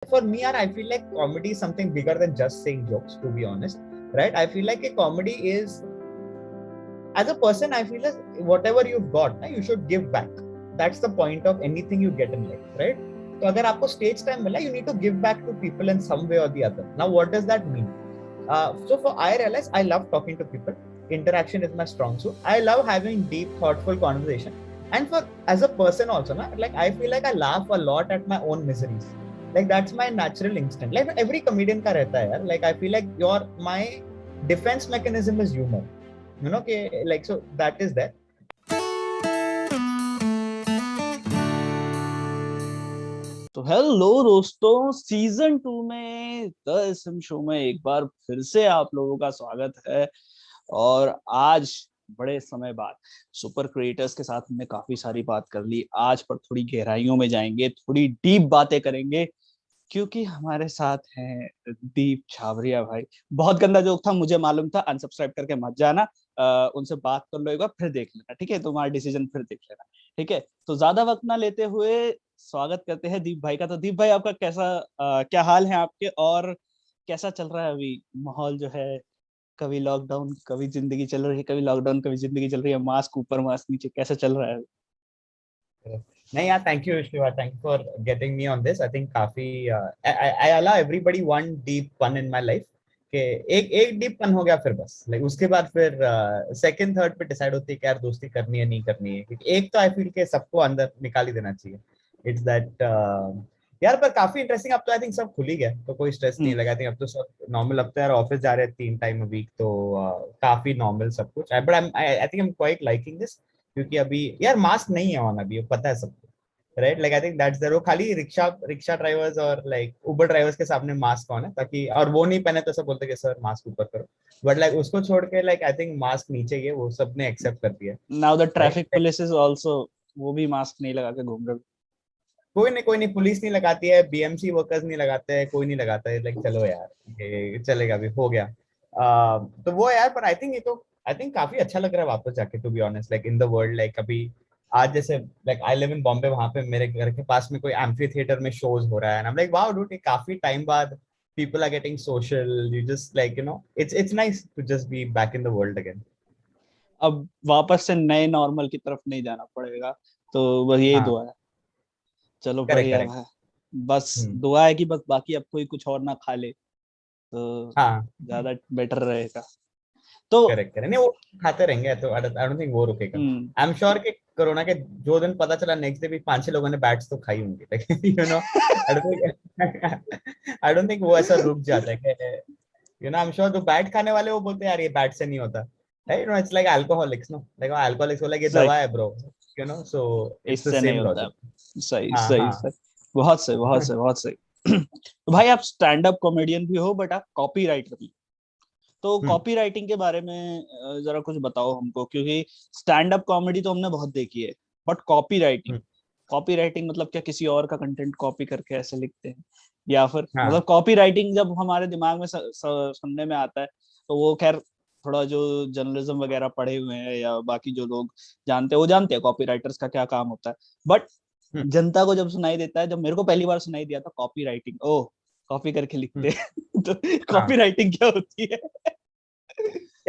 For me, I feel like comedy is something bigger than just saying jokes, to be honest, right? I feel like a comedy is, as a person, I feel like whatever you've got, you should give back. That's the point of anything you get in life, right? So अगर आपको stage time मिला, you need to give back to people in some way or the other. Now, what does that mean? I realize I love talking to people. Interaction is my strong suit. I love having deep, thoughtful conversation. And for as a person also, like I feel like I laugh a lot at my own miseries. Like that's my natural instinct. Like every comedian का रहता है यार. Like I feel like my defense mechanism is humor. Like so that is there. तो hello दोस्तों, season 2 में the SM show में एक बार फिर से आप लोगों का स्वागत है। और आज बड़े समय बाद सुपर क्रिएटर्स के साथ हमने काफी सारी बात कर ली। आज पर थोड़ी गहराइयों में जाएंगे, थोड़ी डीप बातें करेंगे, क्योंकि हमारे साथ हैं दीप छाबरिया भाई। बहुत गंदा जोक था, मुझे मालूम था, अनसब्सक्राइब करके मत जाना। उनसे बात कर लो एक बार, फिर देख लेना, ठीक है? तुम्हारा डिसीजन फिर देख लेना, ठीक है? तो ज्यादा वक्त ना लेते हुए स्वागत करते हैं दीप भाई का। तो दीप भाई, आपका क्या हाल है आपके, और कैसा चल रहा है अभी माहौल जो है? कभी लॉकडाउन, कभी जिंदगी चल रही है, कभी लॉकडाउन, कभी जिंदगी चल रही है, मास्क ऊपर मास्क नीचे, कैसा चल रहा है? नहीं यार, thank you Shiva, thank for getting me on this. I think काफी I allow everybody one deep fun in my life के एक एक डीप फन हो गया, फिर बस लाइक उसके बाद फिर सेकंड थर्ड पे डिसाइड होती है कि यार दोस्ती करनी है नहीं करनी है, क्योंकि एक तो आई फील के सबको अंदर निकाल ही देना चाहिए। इट्स दैट यार, पर काफी इंटरेस्टिंग। अब तो आई थिंक सब खुल ही गया, तो कोई स्ट्रेस नहीं लगा। आई थिंक अब तो सब नॉर्मल। अब तो यार ऑफिस जा रहे हैं 3 टाइम अ वीक, तो काफी नॉर्मल सब कुछ। But I think I am quite liking this, क्योंकि अभी यार मास्क नहीं है ऑन, अभी पता है सबको, right? Like I think that's there. वो खाली रिक्शा रिक्शा ड्राइवर्स और लाइक उबर ड्राइवर्स के सामने मास्क ऑन है, ताकि और वो नहीं पहने तो सब बोलते कि सर मास्क ऊपर करो। बट लाइक उसको छोड़ के लाइक आई थिंक मास्क नीचे ही है, वो सबने एक्सेप्ट कर दिया, now the traffic right? Police is also, वो भी मास्क नहीं लगा के घूम रहे। कोई नहीं, पुलिस नहीं लगाती है, बीएमसी वर्कर्स नहीं लगाते हैं, कोई नहीं लगाता है। लाइक चलो यार, ये चलेगा, अभी हो गया। तो वो यार, पर आई थिंक ये तो आई थिंक काफी अच्छा लग रहा है वापस जाके, to be honest. Like in the world, like अभी आज जैसे like I live in Bombay, वहां पे मेरे घर के पास में कोई एम्फी थिएटर में शोज हो रहा है, आई एम लाइक वाओ डूड, काफी टाइम बाद people are getting social. You just like, it's nice to just be back in the world again. अब वापस से नए नॉर्मल की तरफ नहीं जाना पड़ेगा, तो बस यही हाँ, दुआ है। चलो करेक्ट बढ़िया करेक्ट। है। बस दुआ है कि बस बाकी अब कोई कुछ और ना खा ले, तो हाँ, ज्यादा बेटर रहेगा। तो करेक्ट करेक्ट। नहीं, वो खाते रहेंगे, तो आई डोंट थिंक वो रुकेगा। हम्म आई एम श्योर कि कोरोना के जो दिन पता चला, नेक्स्ट डे भी 5-6 लोगों ने बैट्स तो खाई होंगी, लेकिन आई डोंट थिंक वो ऐसा रुक जाता है कि आई एम श्योर जो बैट खाने वाले वो बोलते हैं यार ये बैट से नहीं होता, right? It's like alcoholics, no, like alcoholics बोला ये सही, दवा है ब्रो, सो इट्स द इससे नहीं सेम होता लॉजिक। है। सही हाँ सही हाँ। सही, बहुत सही बहुत सही बहुत सही। तो भाई, आप स्टैंड अप कॉमेडियन भी हो, बट आप कॉपी राइटर भी। तो हम्म कॉपी राइटिंग के बारे में जरा कुछ बताओ हमको, क्योंकि स्टैंड अप कॉमेडी तो हमने बहुत देखी है, बट हम्म, कॉपी राइटिंग मतलब क्या? किसी और का कंटेंट कॉपी करके ऐसे लिखते हैं, या फिर हाँ मतलब कॉपी राइटिंग जब हमारे दिमाग में सुनने में आता है, तो वो खैर थोड़ा जो जर्नलिज्म वगैरह पढ़े हुए हैं या बाकी जो लोग जानते हैं वो जानते हैं कॉपी राइटर्स का क्या काम होता है। बट हम्म, जनता को जब सुनाई देता है, जब मेरे को पहली बार सुनाई दिया था कॉपी राइटिंग, ओ कॉपी करके लिखते हम्म, हैं। तो हाँ कॉपी राइटिंग क्या होती है?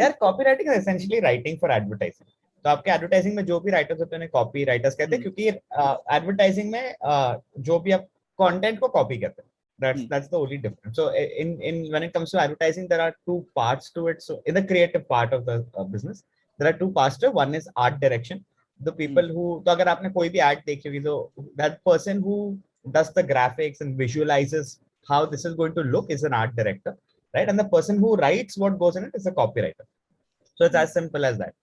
यार, copywriting is essentially writing for advertising. तो आपके एडवर्टाइजिंग में जो भी राइटर्स होते हैं उन्हें कॉपी राइटर्स कहते हैं, हम्म क्योंकि एडवर्टाइजिंग में जो भी आप कंटेंट को कॉपी करते हैं, that's the only difference. So in when it comes to advertising, there are two parts to it. So in the creative part of the business, there are two parts to it. One is art direction. The hmm people who, तो अगर आपने कोई भी ad देखी होगी, तो that person who does the graphics and visualizes how this is going to look is an art director, right? And the person who writes what goes in it is a copywriter. So it's hmm as simple as that.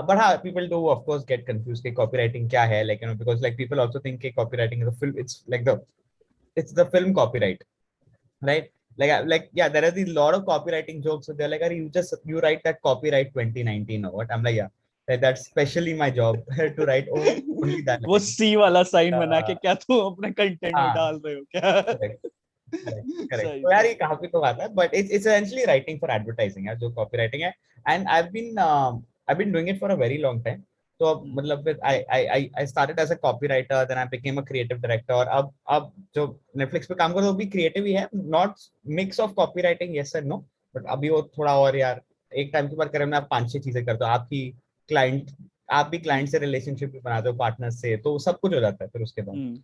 But how people do, of course, get confused. कि copywriting क्या है? Like, because like people also think कि copywriting is a film. It's like the film copyright, right? Like yeah, there are these lot of copywriting jokes. So they're like, you write that copyright 2019 or what? I'm like, yeah, that's specially my job to write only that वो line. सी वाला sign बना के Uh, क्या तुम अपने content में हाँ, डाल रहे हो क्या? correct. Correct correct. सही तो यार सही। ये काफी तो बात है, but it's essentially writing for advertising यार, जो कॉपी राइटिंग है। And I been doing it for a very long time. तो अब मतलब फिर I started as a copywriter, then I became a creative director, और अब जो नेटफ्लिक्स पे काम करो वो भी क्रिएटिव ही है, not mix of copywriting, yes and no, but अभी वो थोड़ा और यार एक टाइम के बाद करें मैं आप 5-6 चीजें करते हो, आपकी क्लाइंट, आप भी क्लाइंट से रिलेशनशिप भी बनाते हो, पार्टनर से, तो सब कुछ हो जाता है फिर उसके बाद।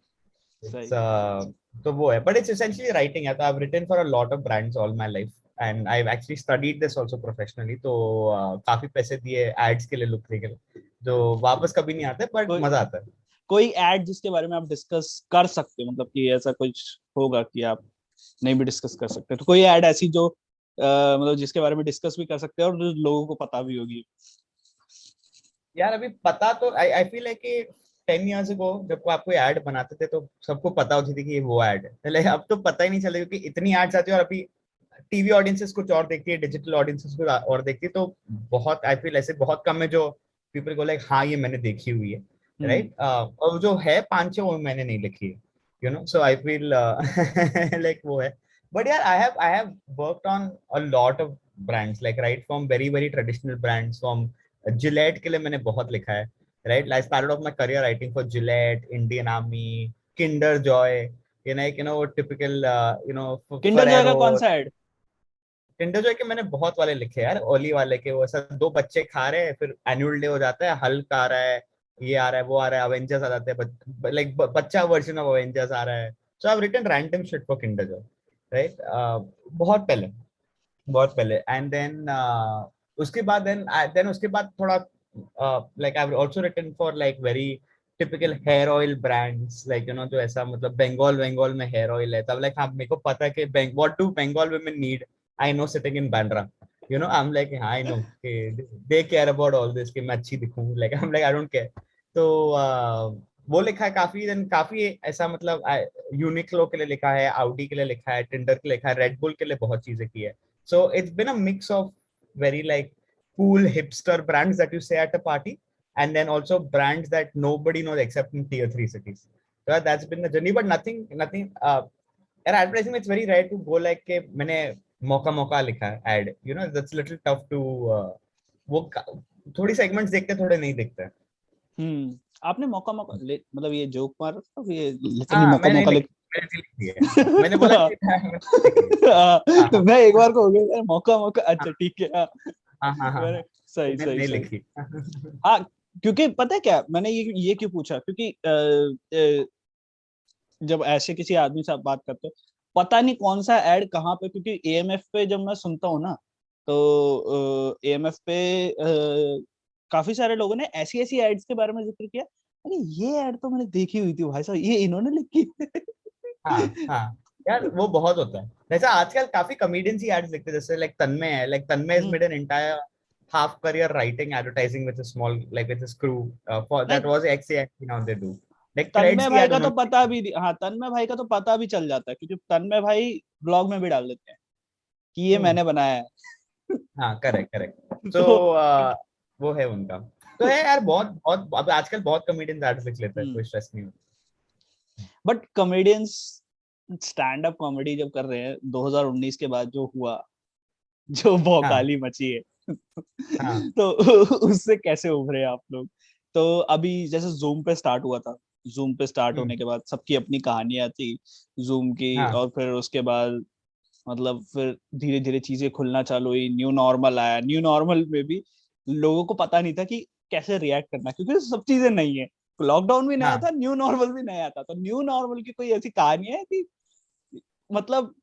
सही। It's, तो वो है, but it's essentially writing है, तो I've written for a lot of brands all my life and I've actually studied this also professionally, तो काफी पैसे दिए एड्स के लिए, लुक के लिए, जो वापस कभी नहीं आते, बट मजा आता है। कोई एड जिसके बारे में आप डिस्कस कर सकते हो, मतलब कि ऐसा कुछ होगा कि आप नहीं भी डिस्कस कर सकते, तो कोई एड ऐसी जो मतलब जिसके बारे में डिस्कस भी कर सकते हैं और जो लोगों को पता भी होगी? यार अभी पता तो आई फील है कि 10 years ago जब आप कोई ऐड बनाते थे तो सबको पता होती थी कि ये वो ऐड है, पहले अब तो पता ही नहीं चलेगा क्योंकि इतनी एड्स आती है, और अभी टीवी ऑडियंसेस कुछ और देखती है, डिजिटल ऑडियंसेस कुछ और देखती है, तो बहुत आई फील ऐसे बहुत कम है जो पीपल को लाइक हाँ ये मैंने देखी हुई है, राइट, और जो है 5-6 वो मैंने नहीं लिखी है, you know, so I feel like वो है, बट यार I have worked on a lot of brands, like right from very very traditional brands, from Gillette के लिए मैंने बहुत लिखा है, right, I started off my career writing for Gillette, Indian army, Kinder Joy, you know typical Kinder Joy का Ferrero, कौन सा add? Tinder Joy के मैंने बहुत वाले लिखे यार, ओली वाले के, वो ऐसा दो बच्चे खा रहे हैं, फिर एनुअल डे हो जाता है, हल्क आ रहा है, ये आ रहा है, वो आ रहा है, अवेंजर्स आ जाते हैं, लाइक बच्चा वर्जन ऑफ अवेंजर्स आ रहा है, so I have written random shit for Kinder Joy, right, बहुत पहले, बहुत पहले, एंड देन उसके बाद देन उसके बाद थोड़ा like I have also written for like very typical hair oil brands, like जो ऐसा मतलब बंगाल बंगाल में हेयर ऑयल है, तब लाइक हाँ मेरे को पता है कि what do Bengal women need, I know sitting in Bandra, I am like हाँ आई नो कि they care about all this, कि मैं अच्छी दिखूं, like I am like I don't care, तो वो लिखा है काफी, देन काफी ऐसा मतलब यूनिक्लो के लिए लिखा है, आउडी के लिए लिखा है, टिंडर के लिए लिखा है, रेडबुल के लिए बहुत चीजें की है, so it's been a mix of very like cool hipster brands that you say at a party, and then also brands that nobody knows except in tier 3 cities. So that's been the journey, but nothing and advertising it's very rare to go like के मैंने मौका लिखा है ad, that's little tough to वो थोड़ी segments देखते हैं, थोड़े नहीं देखते हैं। आपने मौका मौका मतलब ये जोक मार रहा था, ये लिटरली हाँ मौका मैंने मौका नहीं लिख लिखी, मैंने नहीं लिखी है, मैंने बोला कि मैंने लिखी है। हाँ हाँ मैं एक बार को हो गया मौका मौका, अच्छा ठीक है, हाँ। हाँ हाँ हाँ मैंने हाँ, सही मैंने सही नहीं सही। लिखी। हाँ, क्योंकि पता है क्या, मैंने ये क्यों पूछा, क्योंकि जब ऐसे किसी आदमी से आप बात करते हो, पता नहीं कौन सा ऐड कहाँ पे, क्योंकि एएमएफ पे जब मैं सुनता हूँ ना, तो एएमएफ पे काफी सारे लोगों ने ऐसी ऐसी एड्स के बारे में जिक्र किया, अरे ये ऐड तो मैंने देखी हुई थी भाई साहब, ये इन्होंने लिखी हाँ हाँ यार वो बहुत होता है, जैसे आजकल काफी कॉमेडियंस ही एड्स लिखते हैं, जैसे लाइक तन्मय है, like Tanmay is hmm, made an entire half career writing advertising with a small like with a screw for नहीं, that was XAXP, now they do like threads तन्मय की भाई ad का तो उन्होंने पता भी, हाँ तन्मय भाई का तो पता भी चल जाता है, क्योंकि तन्मय भाई ब्लॉग में भी डाल देते हैं कि ये हम्म, मैंने बनाया है। हाँ करेक्ट करेक्ट, तो तो वो है उनका, तो है यार बहुत बहुत, अब आजकल बहुत कॉमेडियंस एड्स लिख लेते हैं, हम्म, कोई स्ट्रेस नहीं होता। But comedians stand up comedy जब कर रहे हैं 2019 के बाद जो हुआ, जो हाँ भौकाली मची है हाँ तो उससे कैसे उभरे आप लोग? तो अभी जैसे जूम पे स्टार्ट हुआ था, जूम पे स्टार्ट हम्म होने के बाद सबकी अपनी कहानियां थी जूम की, हाँ और फिर उसके बाद मतलब फिर धीरे धीरे चीजें खुलना चालू हुई, न्यू नॉर्मल आया, न्यू नॉर्मल में भी लोगों को पता नहीं था कि कैसे रिएक्ट करना, क्योंकि सब चीजें नई है, लॉकडाउन भी नया हाँ था, न्यू नॉर्मल भी नया था, तो न्यू नॉर्मल की कोई ऐसी कहानी है कि मतलब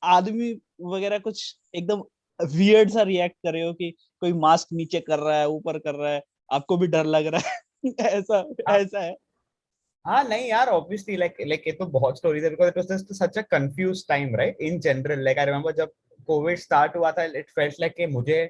आदमी वगैरह कुछ एकदम वियर्ड सा रिएक्ट कर रहे हो, कि कोई मास्क नीचे कर रहा है, ऊपर कर रहा है, आपको भी डर लग रहा है ऐसा हाँ ऐसा है? हाँ नहीं यार ऑब्वियसली लाइक ये तो बहुत स्टोरीज है, because it was just such a confuse time right, in general, like I remember जब कोविड स्टार्ट हुआ था, इट फेल्ट लाइक कि मुझे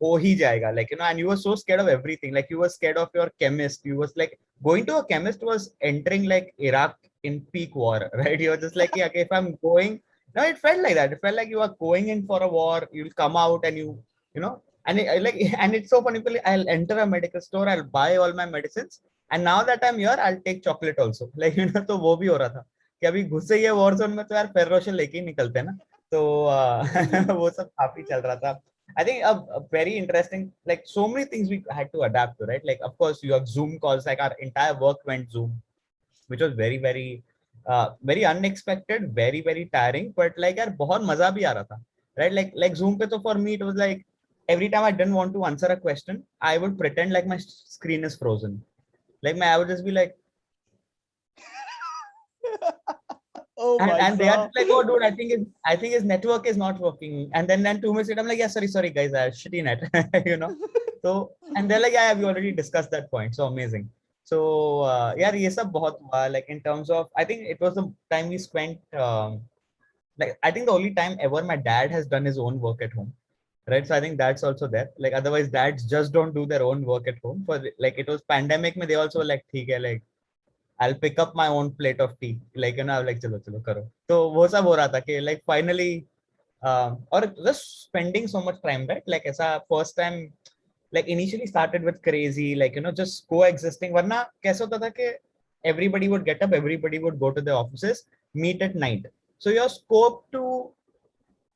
हो ही जाएगा, like and you were so scared of everything, like you were scared of your chemist, you was like going to a chemist was entering like Iraq in peak war, right? You're just like, yeah, okay, if I'm going, no, it felt like that. It felt like you are going in for a war. You'll come out and you know, and like, and it's so funny. I'll enter a medical store, I'll buy all my medicines, and now that I'm here, I'll take chocolate also. Like, तो वो भी हो रहा था कि अभी घुसे ही है वॉर जोन में, तो यार फेर्रोशल लेके ही निकलते हैं ना, तो वो सब काफी चल रहा था। I think a very interesting, like so many things we had to adapt to, right? Like, of course, you have Zoom calls, like our entire work went Zoom, which was very unexpected, very tiring, but like यार बहुत मजा भी आ रहा था, right? Like Zoom पे तो for me it was like every time I didn't want to answer a question, I would pretend like my screen is frozen. Like I would just be like, ओ भाई and they are साहब, like, oh dude, I think his network is not working, and then 2 minutes later I'm like, yeah, sorry guys, I have shitty net, you know. So and they're like, yeah, we already discussed that point, so amazing. So yeah, ये सब बहुत हुआ, like in terms of, I think it was the time we spent, like I think the only time ever my dad has done his own work at home, right? So I think that's also there, like otherwise dads just don't do their own work at home. For like it was pandemic mein, they also were like, ठीक है, like I'll pick up my own plate of tea, like you know, like चलो चलो करो, तो वो सब हो रहा था कि like finally, और just spending so much time, right? Like ऐसा first time, like initially started with crazy, like you know, just coexisting. वरना कैसे होता था कि everybody would get up, everybody would go to their offices, meet at night, so your scope to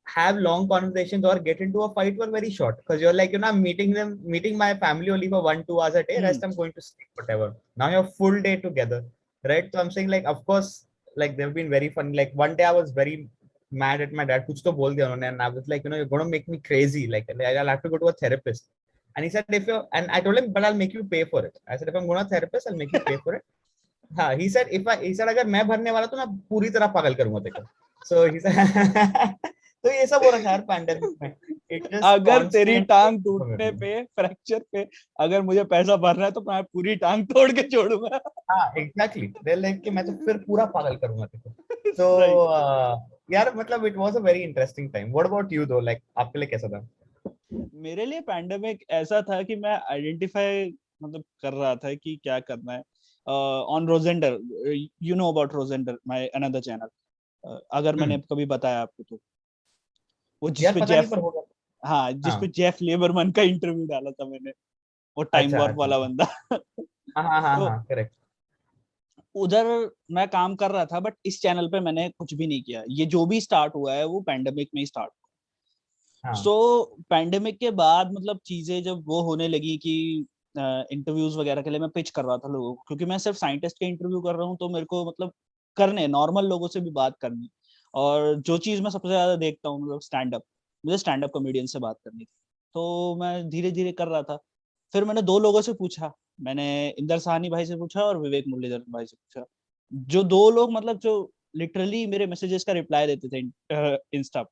have long conversations or get into a fight were very short, because you're like, you know, I'm meeting my family only for 1-2 hours a day, rest I'm going to sleep, whatever. Now you're full day together, right? So I'm saying, like, of course, like they've been very funny. Like one day I was very mad at my dad, kuch to bol diya unhone, and I was like, you know, you're going to make me crazy, like I'll have to go to a therapist. And he said, if you, and I told him, but I'll make you pay for it. I said, if I'm going to a therapist, I'll make you pay for it. हाँ, he said, he said, अगर मैं भरने वाला तो मैं पूरी तरह पागल करूंगा तेरे को. So he said, तो ये सब हो रहा था यार पैंडेमिक में. It just अगर तेरी constant. टांग टूटने पे, फ्रैक्चर पे अगर मुझे पैसा भरना है तो मैं पूरी टांग तोड़ के छोड़ूंगा. हाँ, exactly. They're like कि मैं तो फिर पूरा पागल करूंगा तेरे को. So सही. यार मतलब it was a very interesting time. What about you though? Like आपके लिए कैसा था? मेरे लिए पैंडेमिक ऐसा था कि मैं आइडेंटिफाई मतलब कर रहा था कि क्या करना है. On Rosender, you know about Rosender, my another channel. अगर मैंने कभी बताया आपको तो, वो यार जिसपे पता नहीं जेफ, पर होगा. हाँ जिसपे हाँ. जेफ लेबरमैन का इंटरव्यू डाला था मैंने, वो टाइम अच्छा वॉर्प अच्छा. वाला बंदा. हाँ हाँ हाँ तो हाँ, करेक्ट. उधर मैं काम कर रहा था, बट इस चैनल पे मैंने कुछ भी नहीं किया. ये जो भी स्टार्ट हुआ है वो पैंडेमिक में ही स्टार्ट. हाँ सो पैंडेमिक के बाद मतलब चीजें जब वो होने लगी कि इंटरव्यूज वगैरह के लिए मैं पिच कर रहा था लोगों को, क्योंकि मैं सिर्फ साइंटिस्ट के इंटरव्यू कर रहा हूँ, तो मेरे को मतलब करने नॉर्मल लोगों से भी बात करनी. और जो चीज मैं सबसे ज्यादा देखता हूँ मतलब स्टैंड अप, मुझे स्टैंड अप कॉमेडियन से बात करनी थी. तो मैं धीरे धीरे कर रहा था. फिर मैंने दो लोगों से पूछा, मैंने इंदर साहनी भाई से पूछा और विवेक मुरलीधरन भाई से पूछा, जो दो लोग मतलब जो लिटरली मेरे मैसेजेस का रिप्लाई देते थे इंस्टा.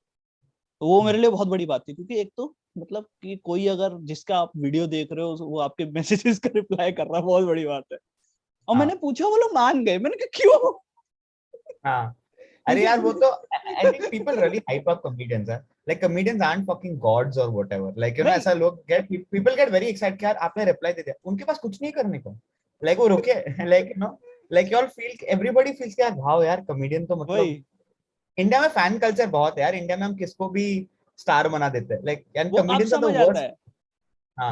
तो वो मेरे लिए बहुत बड़ी बात थी, क्योंकि एक तो मतलब कि कोई अगर जिसका आप वीडियो देख रहे हो वो आपके मैसेजेस का रिप्लाई कर रहा है, बहुत बड़ी बात है. और मैंने हाँ पूछा, वो लोग मान गए. मैंने कहा क्यों? हाँ. अरे क्योंकि यार वो तो, I think people really hype up comedians है. Like comedians aren't fucking gods or whatever. Like you know, नहीं, ऐसा लोग people get very excited कि यार आपने reply दे दिया. उनके पास कुछ नहीं करने को. Like वो रुके. Like you know, like you all feel, everybody feels कि यार वाह यार comedian तो वही. मतलब, इंडिया में फैन कल्चर बहुत है यार. इंडिया में हम किसको भी स्टार बना देते हैं. Like यार वो अब comedians are the समझ आता worst. है,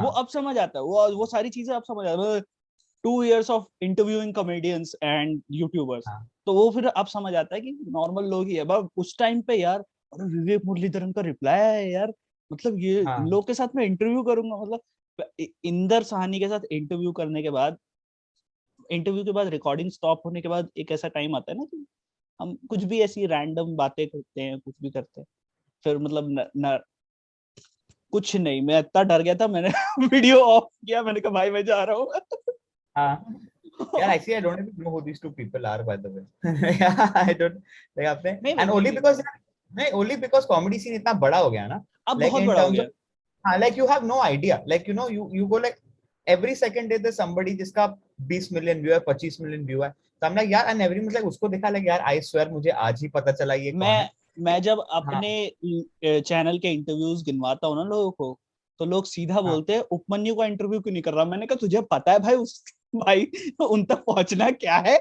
वो हाँ अब समझ आता है, वो सारी चीजें अब समझ आता है. 2 years of interviewing comedians and YouTubers, हाँ तो वो फिर अब समझ आता है कि नॉर्मल लोग ही है. बस उस टाइम पे यार, अरे विवेक मुरलीधरन का रिप्लाई है यार, मतलब ये इन हाँ लोग के साथ मैं इंटरव्यू करूंगा. मतलब इंदर साहनी के साथ इंटरव्यू करने के बाद, इंटरव्यू के बाद रिकॉर्डिंग स्टॉप होने के बाद एक ऐसा टाइम आता है ना कि हम कुछ भी ऐसी रैंडम बातें करते हैं, कुछ भी करते हैं. फिर मतलब न कुछ नहीं, मैं इतना डर गया था, मैंने वीडियो ऑफ किया, मैंने कहा भाई मैं जा रहा हूँ. हाँ. यार actually I don't even know who these two people are, by the way. Yeah, I don't, like आपने, नहीं and only नहीं, because, नहीं, only because comedy scene इतना बड़ा हो गया ना. अब Like बहुत in बड़ा हो terms गया. of, हाँ, like you have no idea. Like you know, you go like every second day there's somebody जिसका 20 million view है, 25 million view है. तो हम like यार, and every मतलब उसको देखा like यार I swear मुझे आज ही पता चला ये कौन है. मैं जब हाँ अपने चैनल के इंटरव्यूज गिनवाता हूँ ना लोगों को, तो लोग सीधा हाँ बोलते हैं उपमन्यु का इंटरव्यू क्यों नहीं कर रहा. मैंने कहा तुझे पता है भाई उस भाई उन तक पहुंचना क्या है.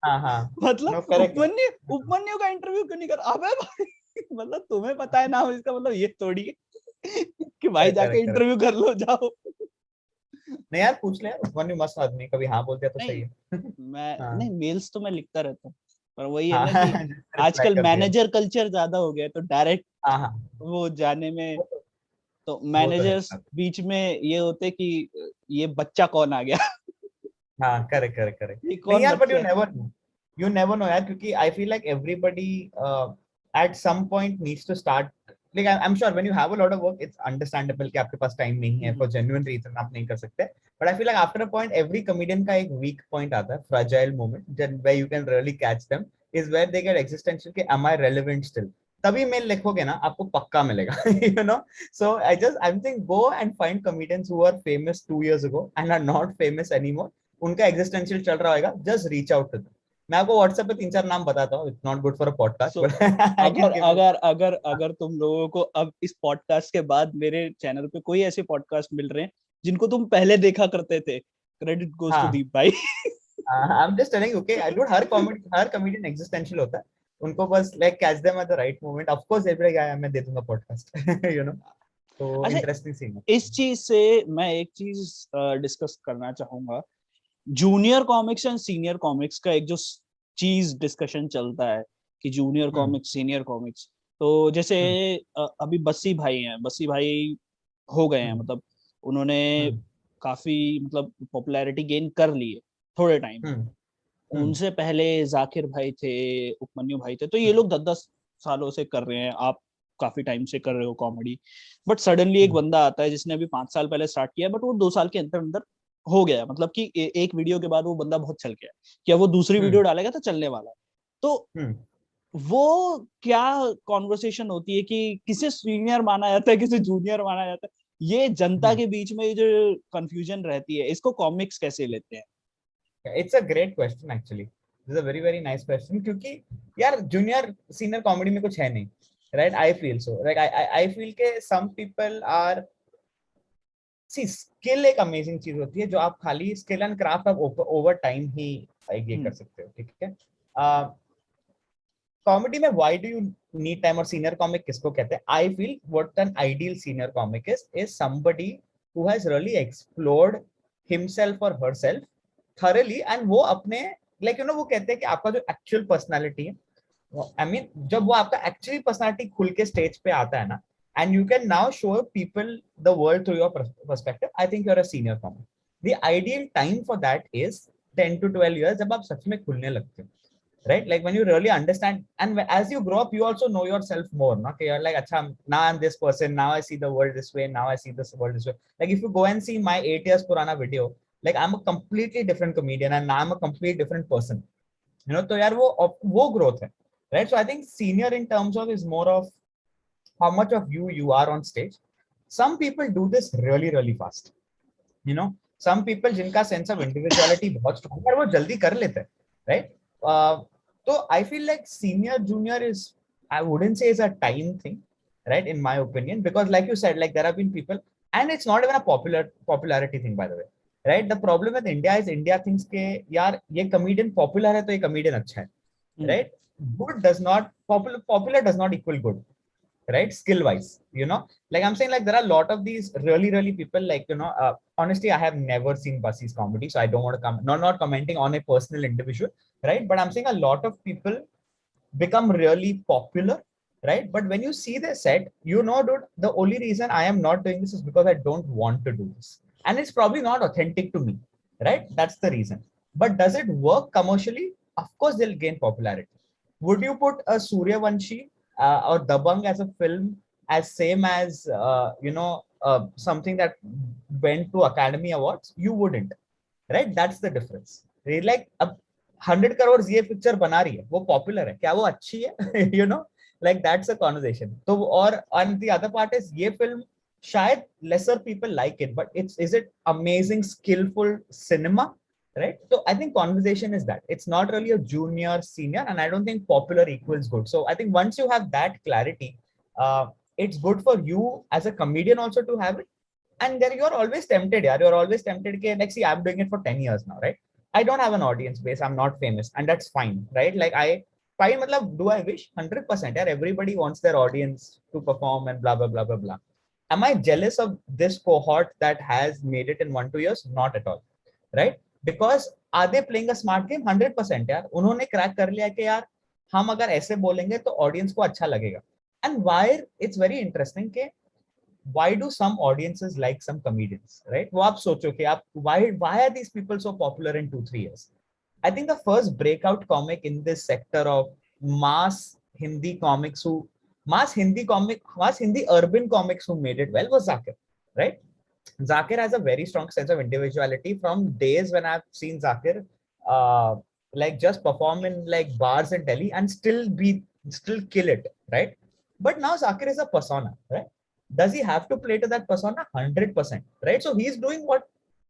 हाँ हाँ. No, मतलब correct. उपमन्यु का इंटरव्यू क्यों नहीं कर. अबे भाई, मतलब तुम्हें पता है नाम, इसका मतलब ये थोड़ी है कि भाई करेक्ट जाके करेक्ट करेक्ट. इंटरव्यू कर लो जाओ. नहीं यार पूछ ले यार, उस्मान भी मस्त आदमी, कभी हाँ बोल दिया तो सही नहीं, है. मैं हाँ नहीं, मेल्स तो मैं लिखता रहता हूँ, पर वही है हाँ. ना कि रिप्लाई आजकल कर दिया. मैनेजर कल्चर ज्यादा हो गया, तो डायरेक्ट हाँ हाँ. वो जाने में तो वो तो है। मैनेजर्स बीच में ये होते कि ये बच्चा कौन आ गया। हाँ, करेक्ट करेक्ट करेक्ट। ये नहीं कौन यार, बट बच्चा है। यू नेवर नो यार, क्योंकि I feel like everybody at some point needs to start, like I am sure when you have a lot of work it's understandable कि आपके पास टाइम नहीं है, फॉर जेन्युइन रीजन आप नहीं कर सकते, but I feel like after a point every comedian का एक वीक पॉइंट आता है, fragile moment where you can really catch them, is where they get existential कि एम आई रेलेवेंट स्टिल। तभी मेल लिखोगे ना, आपको पक्का मिलेगा। You know, so I'm saying go and find comedians who are famous 2 years ago and are not famous anymore, उनका existential चल रहा होगा, just reach out to them. मैं आपको व्हाट्सएप पे 3-4 नाम बताता हूँ, it's not good for a podcast, so but I can अगर गिव यू। अगर अगर अगर तुम लोगों को अब इस पॉडकास्ट के बाद मेरे चैनल पे कोई ऐसे पॉडकास्ट मिल रहे हैं जिनको तुम पहले देखा करते थे, क्रेडिट गोज टू हाँ, दीप भाई। I am just telling, okay I don't, her comedian existential होता है, उनको बस like catch them at the right moment, of course every guy मैं दे दूंगा पॉडकास्ट। यू नो, तो अच्छा, इंटरेस्टिंग सीन है। इस चीज से मैं एक चीज डिस्कस करना चाहूंगा। Junior comics and senior comics का एक जो चीज डिस्कशन चलता है कि जूनियर कॉमिक्स सीनियर कॉमिक्स, तो जैसे अभी बस्सी भाई हैं, बस्सी भाई हो गए हैं, मतलब उन्होंने काफी मतलब पॉपुलैरिटी गेन कर ली है थोड़े टाइम में। उनसे पहले जाकिर भाई थे, उपमन्यु भाई थे, तो ये लोग 10-10 सालों से कर रहे हैं, आप काफी टाइम से कर रहे हो कॉमेडी। बट सडनली एक बंदा आता है जिसने अभी 5 साल पहले स्टार्ट किया, बट वो 2 साल के अंदर अंदर हो गया, मतलब कि एक वीडियो के बाद वो बंदा बहुत चल गया, क्या वो दूसरी वीडियो डालेगा तो चलने वाला है। तो वो क्या कॉन्वर्सेशन होती है कि किसे सीनियर माना जाता है, किसे जूनियर माना जाता है, ये जनता के बीच में ये जो कंफ्यूजन रहती है, इसको कॉमिक्स कैसे लेते हैं? It's a great question actually, this a very very nice question, क्योंकि यार जूनियर सीनियर कॉमेडी में कुछ है नहीं, right? I feel so, like I feel के some people are, see skill एक अमेजिंग चीज होती है, जो आप खाली स्किल एंड क्राफ्ट आप ओवर टाइम ही ये कर सकते हो, ठीक है? कॉमेडी में why do you need time, और सीनियर कॉमिक किसको कहते हैं? I feel what an ideal senior comic is somebody who has really explored himself और हरसेल्फ thoroughly, and वो अपने लाइक यू नो, वो कहते हैं कि आपका जो एक्चुअल पर्सनालिटी है, आई मीन जब वो आपका एक्चुअली पर्सनालिटी खुल के स्टेज पे आता है ना, and you can now show people the world through your perspective, I think you are a senior comic. The ideal time for that is 10 to 12 years, जब आप सच में खुलने लगते हो, right? Like when you really understand, and as you grow up you also know yourself more, no? Okay, you're like, acha, now I'm this person, now I see the world this way, now I see this world this way. Like if you go and see my 8 years purana video, like I'm a completely different comedian and now I'm a completely different person, you know? तो यार वो growth है, right? So I think senior in terms of is more of how much of you are on stage. Some people do this really really fast, you know, some people जिनका sense of individuality बहुत strong है, वो जल्दी कर लेते हैं, right? तो आई feel like senior junior is, I wouldn't say is a time thing, right, in my opinion, because like you said, like there have been people, and it's not even a popularity thing, by the way, right? The problem with India is India thinks के यार ये comedian popular है तो ये comedian अच्छा है, right? Good does not, popular does not equal good, right? Skill wise, you know, like I'm saying, like there are a lot of these really really people, like you know, honestly I have never seen Basi's comedy, so I don't want to come, not commenting on a personal individual, right? But I'm saying a lot of people become really popular, right? But when you see their set, you know, dude, the only reason I am not doing this is because I don't want to do this, and it's probably not authentic to me, right? That's the reason. But does it work commercially? Of course they'll gain popularity. Would you put a Suryavanshi or Dabang as a film as same as you know, something that went to Academy Awards? You wouldn't, right? That's the difference. Like अब 100 crore ये picture बना रही है, वो popular है, क्या वो अच्छी है? You know, like that's a conversation. तो और on the other part is ये फिल्म शायद lesser people like it, but is it amazing skillful cinema? Right? So I think conversation is that it's not really a junior senior, and I don't think popular equals good. So I think once you have that clarity, it's good for you as a comedian also to have it. And then you're always tempted, yeah, you're always tempted, like, see, I'm doing it for 10 years now, right? I don't have an audience base, I'm not famous, and that's fine, right? Like I fine, matlab, do I wish? 100%, yeah, everybody wants their audience to perform and blah blah blah blah blah. Am I jealous of this cohort that has made it in 1-2 years? Not at all, right? Because are they playing a smart game? 100%, यार, उन्होंने crack कर लिया कि यार हम अगर ऐसे बोलेंगे तो ऑडियंस को अच्छा लगेगा. And why it's very interesting कि why do some audiences like some comedians, right? वो आप सोचो कि आप why are these people so popular in 2-3 years? I think the first breakout comic in this sector of mass Hindi comics mass Hindi urban comics who made it well was Zakir, right? Zakir has a very strong sense of individuality from days when I've seen Zakir uh, like just perform in like bars in Delhi and still kill it, right? But now Zakir is a persona, right? Does he have to play to that persona? 100%, right? So he's doing what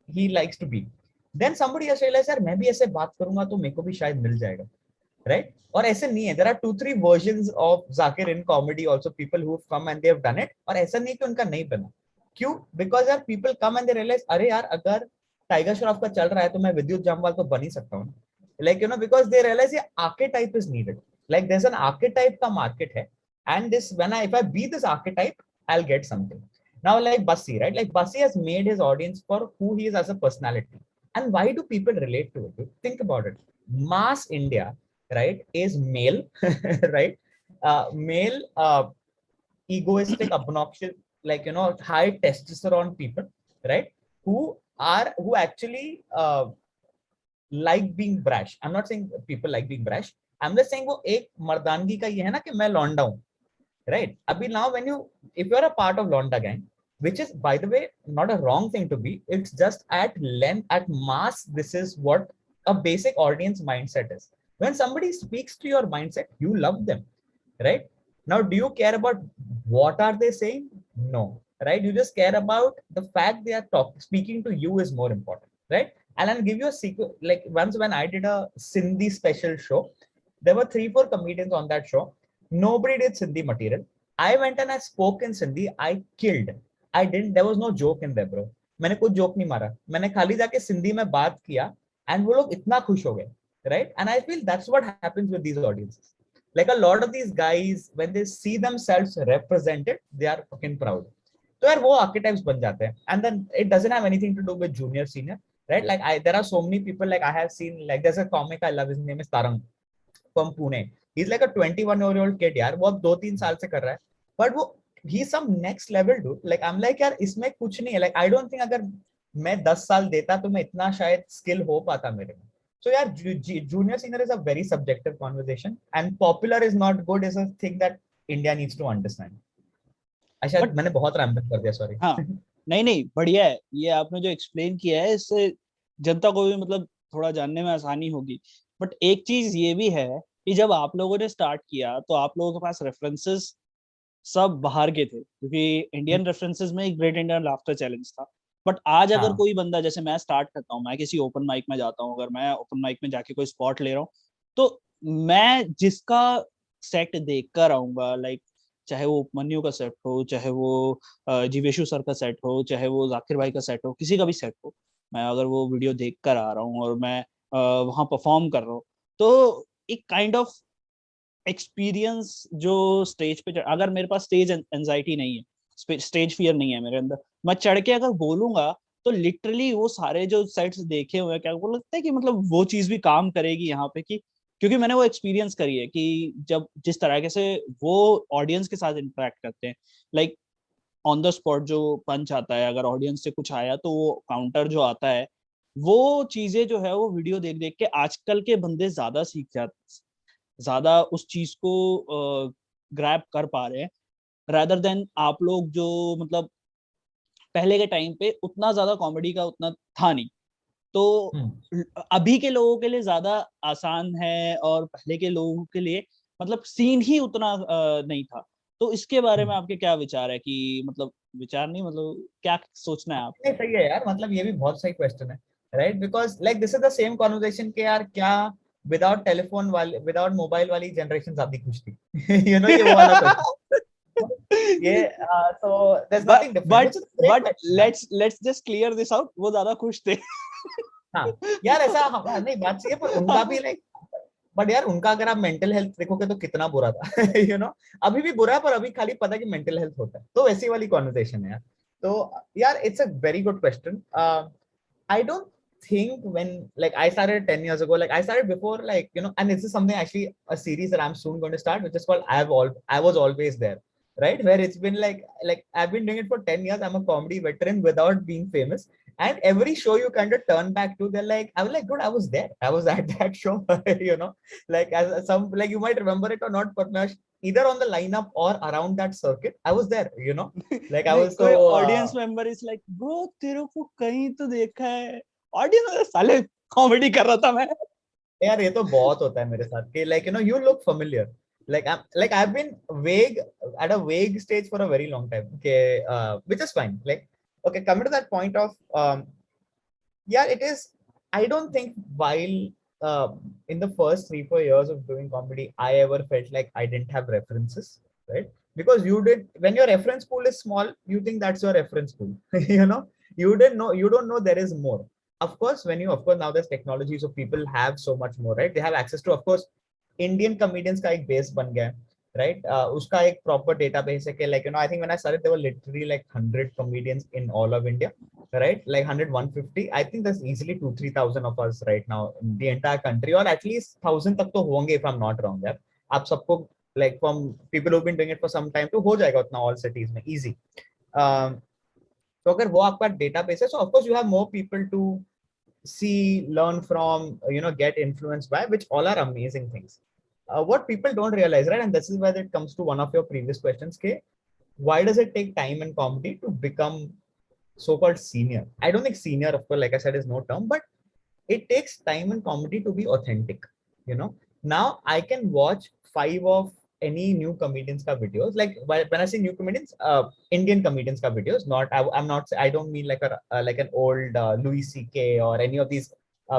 he likes to be. Then somebody has realized, यार मैं भी ऐसे बात करूंगा तो मेरे को भी शायद मिल जाएगा, right? और ऐसे नहीं है, there are 2-3 versions of Zakir in comedy also, people who have come and they have done it, और ऐसा नहीं कि उनका नहीं बना. क्यों? Because यार people come and they realize, अरे यार अगर टाइगर श्रॉफ का चल रहा है तो मैं विद्युत जामवाल तो बन ही सकता हूँ, like you know, because they realize ये archetype is needed, like there's an archetype का market है, and this when I if I be this archetype I'll get something. Now like Bassi, right? Like Bassi has made his audience for who he is as a personality. And why do people relate to it? Think about it. Mass India, right, is male, right? Male, egoistic, obnoxious, like you know, high testosterone people, right? Who actually like being brash. I'm not saying people like being brash. I'm just saying वो एक मर्दानगी का ये है ना कि मैं लौंडा हूँ, right? Abhi now when if you're a part of Londa gang, which is by the way not a wrong thing to be, it's just at length, at mass, this is what a basic audience mindset is. When somebody speaks to your mindset, you love them, right? Now do you care about what are they saying? No, right? You just care about the fact they are speaking to you is more important, right? And I'll give you a secret. Like once when I did a Sindhi special show, there were 3-4 comedians on that show. Nobody did Sindhi material. I went and I spoke in Sindhi. I killed. I didn't. There was no joke in there, bro. मैंने कोई joke नहीं मारा. मैंने खाली जाके सिंधी में बात किया, and वो लोग इतना खुश हो गए, right? And I feel that's what happens with these audiences. Like a lot of these guys, when they see themselves represented, they are fucking proud. तो यार वो archetypes बन जाते हैं, and then it doesn't have anything to do with junior senior, right? Like there are so many people, like I have seen, like there's a comic I love, his name is Tarang from Pune. He's like a 21-year-old kid यार, वो अब 2-3 साल से कर रहा है, but वो he's some next level dude. Like I'm like यार इसमें कुछ नहीं है. Like I don't think अगर मैं 10 साल देता तो मैं इतना शायद skill हो पाता मेरे में. So यार junior senior is a very subjective conversation, and popular is not good is a thing that India needs to understand. अच्छा मैंने बहुत रैम्बल कर दिया, सॉरी. हाँ नहीं नहीं बढ़िया है ये आपने जो एक्सप्लेन किया है, इससे जनता को भी मतलब थोड़ा जानने में आसानी होगी. बट एक चीज ये भी है कि जब आप लोगों ने स्टार्ट किया तो आप लोगों के पास रेफरेंसेस सब बाहर के थे, क्योंकि इंडियन रेफरेंसेस में ग्रेट इंडियन लाफ्टर चैलेंज था. बट आज अगर कोई बंदा, जैसे मैं स्टार्ट करता हूँ, मैं किसी ओपन माइक में जाता हूँ, अगर मैं ओपन माइक में जाके कोई स्पॉट ले रहा हूँ, तो मैं जिसका सेट देख कर आऊंगा, लाइक चाहे वो उपमन्यु का सेट हो, चाहे वो जीवेशु सर का सेट हो, चाहे वो जाकिर भाई का सेट हो, किसी का भी सेट हो, मैं अगर वो वीडियो देख कर आ रहा हूँ और मैं वहां परफॉर्म कर रहा हूँ, तो एक काइंड ऑफ एक्सपीरियंस जो स्टेज पे, अगर मेरे पास स्टेज एंजाइटी नहीं है, स्टेज फियर नहीं है मेरे अंदर, मैं चढ़ के अगर बोलूंगा तो लिटरली वो सारे जो सेट्स देखे हुए हैं, क्या वो लगता है कि मतलब वो चीज भी काम करेगी यहाँ पे, कि क्योंकि मैंने वो एक्सपीरियंस करी है कि जब जिस तरीके से वो ऑडियंस के साथ इंटरेक्ट करते हैं, लाइक ऑन द स्पॉट जो पंच आता है, अगर ऑडियंस से कुछ आया तो वो काउंटर जो आता है, वो चीजें जो है वो वीडियो देख देख के आजकल के बंदे ज्यादा सीख जाते, ज्यादा उस चीज को ग्रैब कर पा रहे हैं, रादर देन आप लोग जो मतलब पहले के टाइम पे उतना ज्यादा कॉमेडी का उतना था नहीं, तो अभी के लोगों के लिए ज्यादा आसान है और पहले के लोगों के लिए मतलब सीन ही उतना नहीं था. तो इसके बारे में आपके क्या विचार है, कि मतलब विचार नहीं, मतलब क्या सोचना है आपका? सही है यार, मतलब ये भी बहुत सही क्वेश्चन है, right? Because like this is the same conversation के यार क्या विदाउट टेलीफोन वाले, विदाउट मोबाइल वाली जनरेशन ज्यादा खुश थी. यू नो, ये वो वाला क्वेश्चन. ये so there's nothing different, but let's just clear this out, वो ज्यादा खुश थे. हाँ यार ऐसा, हाँ नहीं बात सही है, पर उनका भी लाइक, बट यार उनका अगर आप मेंटल हेल्थ देखोगे तो कितना बुरा था. यू नो, अभी भी बुरा है पर अभी खाली पता है कि मेंटल हेल्थ होता है, तो वैसी वाली कॉन्वर्सेशन है यार. तो यार it's a very good question. I don't think when like I started 10 years ago, like I started before, like you know, and this is something actually a series that I'm soon going to start, which is called I was always there. right? Where it's been like I've been doing it for 10 years. I'm a comedy veteran without being famous. And every show you kind of turn back to, they're like, I was like, dude, I was there. I was at that show, you know, like as some, like you might remember it or not, but either on the lineup or around that circuit, I was there, you know, like I नहीं, was कोई so, audience member is like bro तेरे को कहीं तो देखा है, audience साले comedy कर रहा था मैं. यार ये तो बहुत होता है मेरे साथ कि like you know you look familiar, like I've been vague at a vague stage for a very long time, okay, which is fine. Like, okay, coming to that point of yeah, it is. I don't think while uh, in the first 3-4 years of doing comedy I ever felt like I didn't have references, right? Because you did, when your reference pool is small, you think that's your reference pool. You know, you don't know there is more. Of course, when you, of course, now there's technology, so people have so much more, right? They have access to, of course, Indian comedians का एक base बन गया है, right? उसका एक proper database है कि like you know, I think when I started there were literally like 100 comedians in all of India, right? Like 100, 150. I think there's easily 2-3 thousand of us right now in the entire country, or at least 1,000 तक तो होंगे if I'm not wrong यार. आप सबको like from people who've been doing it for some time तो हो जाएगा उतना all cities में easy. Um, तो अगर वो आपका database है, so of course you have more people to see, learn from, you know, get influenced by, which all are amazing things. What people don't realize, right? And this is where it comes to one of your previous questions, K. Why does it take time in comedy to become so-called senior? I don't think senior, of course, like I said, is no term, but it takes time in comedy to be authentic. You know, now I can watch 5 of any new comedians ka videos. Like when I say new comedians, Indian comedians ka videos. Not I'm not. I don't mean like a like an old Louis C.K. or any of these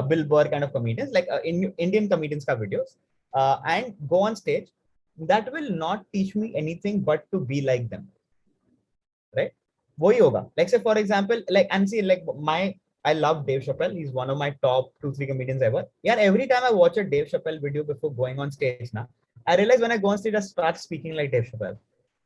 Bill Burr kind of comedians. Like Indian comedians ka videos, and go on stage. That will not teach me anything but to be like them, right? वही होगा. Like say for example, like and see like my, I love Dave Chappelle. He's one of my top 2-3 comedians ever. Yeah, every time I watch a Dave Chappelle video before going on stage now, I realize when I go on stage I start speaking like Dave Chappelle,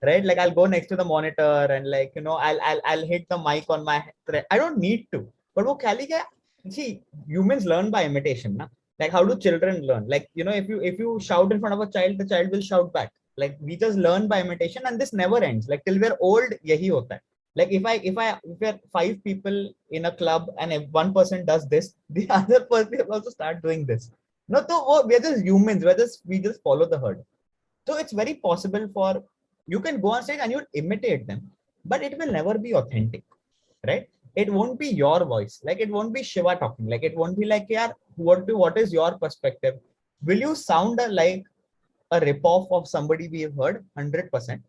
right? Like I'll go next to the monitor and like you know I'll hit the mic on my thread. I don't need to, but वो खाली क्या, see, humans learn by imitation ना. Like how do children learn? Like you know, if you shout in front of a child, the child will shout back. Like we just learn by imitation, and this never ends. Like till we're old, यही होता है. Like if we're 5 people in a club and if one person does this, the other person will also start doing this. No, so we're just humans. We just follow the herd. So it's very possible for, you can go on stage and you'll imitate them, but it will never be authentic, right? It won't be your voice. Like it won't be Shiva talking. Like it won't be like, yeah, what is your perspective? Will you sound like a rip-off of somebody we have heard? 100%.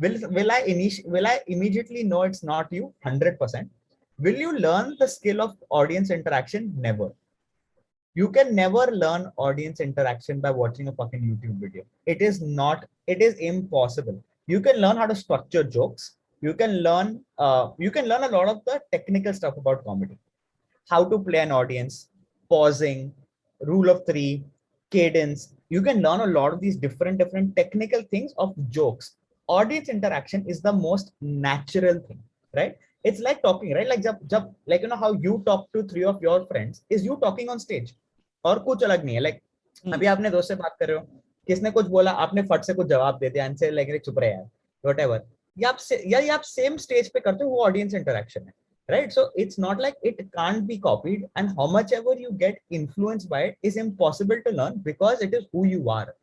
Will I immediately know it's not you? 100%. Will you learn the skill of audience interaction? Never. You can never learn audience interaction by watching a fucking YouTube video. It is impossible. You can learn how to structure jokes. You can learn a lot of the technical stuff about comedy. How to play an audience, pausing, rule of three, cadence. You can learn a lot of these different technical things of jokes. Audience interaction is the most natural thing, right? It's like talking, right? Like you know how you talk to 3 of your friends is you talking on stage. और कुछ अलग नहीं है. Like अभी आपने दोस्त से बात कर रहे हो, किसने कुछ बोला, आपने फट से कुछ जवाब दे दिया, आंसर लाइक चुप रहे यार, whatever. ये आप सेम स्टेज पे करते हो, वो ऑडियंस इंटरेक्शन है, right? So it's not like it can't be copied, and how much ever you get influenced by it is impossible to learn because it is who you are.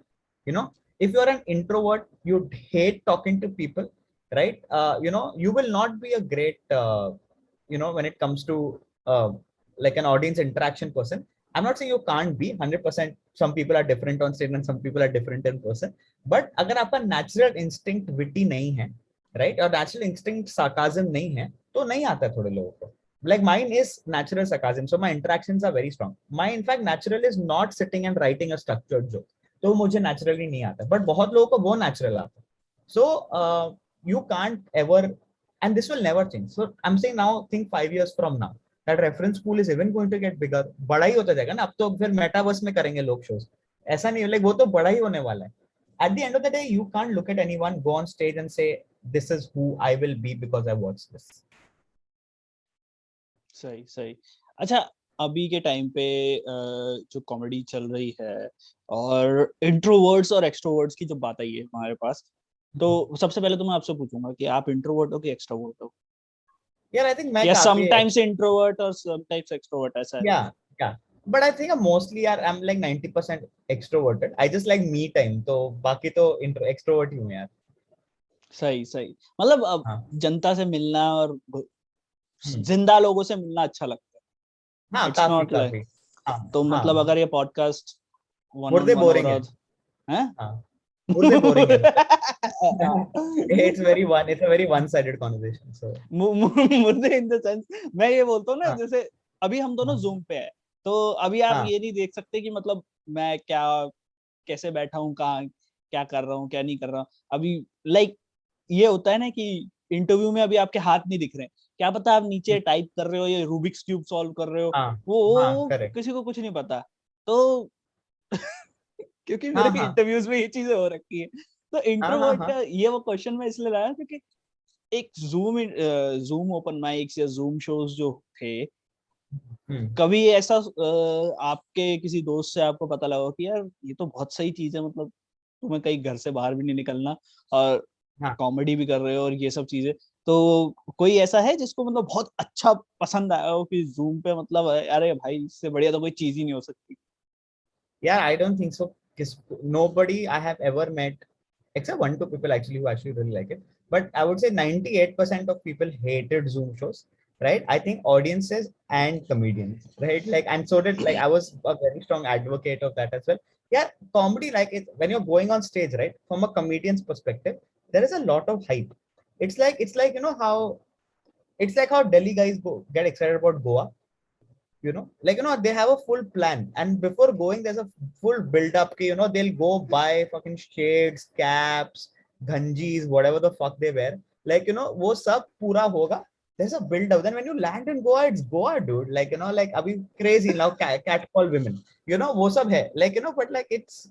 You know, if you're an introvert, you hate talking to people, right? You know, you will not be a great you know, when it comes to like an audience interaction person. I'm not saying you can't be 100%. Some people are different on stage and some people are different in person, but अगर आपका natural instinct witty नहीं है, right, और natural instinct sarcasm नहीं है, तो नहीं आता है थोड़े लोगों को. Like mine is natural sarcasm, so my interactions are very strong. My in fact natural is not sitting and writing a structured joke, तो मुझे naturally नहीं आता, but बहुत लोगों को वो natural आता है. So you can't ever, and this will never change. So I'm saying now, think 5 years from now, that reference pool is even going to get bigger. बड़ा ही होता जाएगा ना. अब तो फिर मेटावर्स में करेंगे लोग shows. ऐसा नहीं, like वो तो बड़ा ही होने वाला है. At the end of the day, you can't look at anyone, go on stage and say, this is who I will be because I watched this. सही सही. अच्छा, अभी के टाइम पे जो कॉमेडी चल रही है और इंट्रोवर्ट्स और एक्सट्रोवर्ट्स की जो बात आई है हमारे पास, तो सबसे पहले तो मैं आपसे पूछूंगा कि आप इंट्रोवर्ट हो कि एक्सट्रोवर्ट हो, यार आई थिंक मैं या काफी समटाइम्स इंट्रोवर्ट और समटाइम्स एक्सट्रोवर्ट, ऐसा है? या या बट आई थिंक mostly यार I am like 90% extroverted. I just like me time. तो बाकी तो extrovert ही हूँ यार. सही सही, मतलब अब हाँ. जनता से मिलना और हम्म. जिंदा लोगों से मिलना अच्छा लगता है, हाँ इट्स काफी नॉट लाइक। काफी. हाँ. तो मतलब हाँ. अगर ये पॉडकास्ट वन ऑन मुर्दे वन हो बोरिंग रहा है. हो हैं? हाँ. मुर्दे बोरिंग है. It's a very one-sided conversation. So मुर्दे इन द सेंस, मैं ये बोलता हूँ ना, हाँ. जैसे अभी हम दोनों हाँ. जूम पे है, तो अभी आप हाँ. ये नहीं देख सकते कि मतलब मैं क्या, कैसे बैठा हूँ, कहाँ क्या कर रहा हूँ, क्या नहीं कर रहा हूँ अभी। लाइक ये होता है ना कि इंटरव्यू में अभी आपके हाथ नहीं दिख रहे हैं, क्या पता आप नीचे टाइप कर रहे हो या रूबिक्स क्यूब सॉल्व कर रहे हो, हाँ. हाँ. वो करेक्ट. किसी को कुछ नहीं पता। तो क्योंकि हाँ. मेरे हाँ. इंटरव्यूज में ये चीजें हो रखी है। तो हाँ. हाँ. इंट्रोवर्ट हाँ. का ये वो क्वेश्चन मैं इसलिए लाया क्योंकि एक जूम ओपन माइक्स या जूम शोज जो थे, हम्म. कभी ऐसा आपके किसी दोस्त से आपको पता लगा कि यार ये तो बहुत सही चीज है, मतलब तुम्हें कहीं घर से बाहर भी नहीं निकलना और हाँ. कॉमेडी भी कर रहे हो और ये सब चीजें, तो कोई ऐसा है जिसको मतलब बहुत अच्छा पसंद आया हो कि जूम पे, मतलब अरे भाई इससे बढ़िया तो कोई चीज ही नहीं हो सकती? Yeah, I don't think so. 'Cause nobody I have ever met, except one, two people actually who actually really like it. But I would say 98% of people hated Zoom shows, right? I think audiences and comedians, right? Like, and so did, like, I was a very strong advocate of that as well. Yeah, comedy, like, when you're going on stage, right? From a comedian's perspective, there is a lot of hype. It's like, how, it's like how Delhi guys get excited about Goa, like, they have a full plan, and before going there's a full build up ki, they'll go buy fucking shades, caps, ganjis, whatever the fuck they wear, like, wo sab pura hoga. There's a build up, then when you land in Goa, it's Goa, dude, like, like abhi crazy now, catcall women, wo sab hai, like, but like it's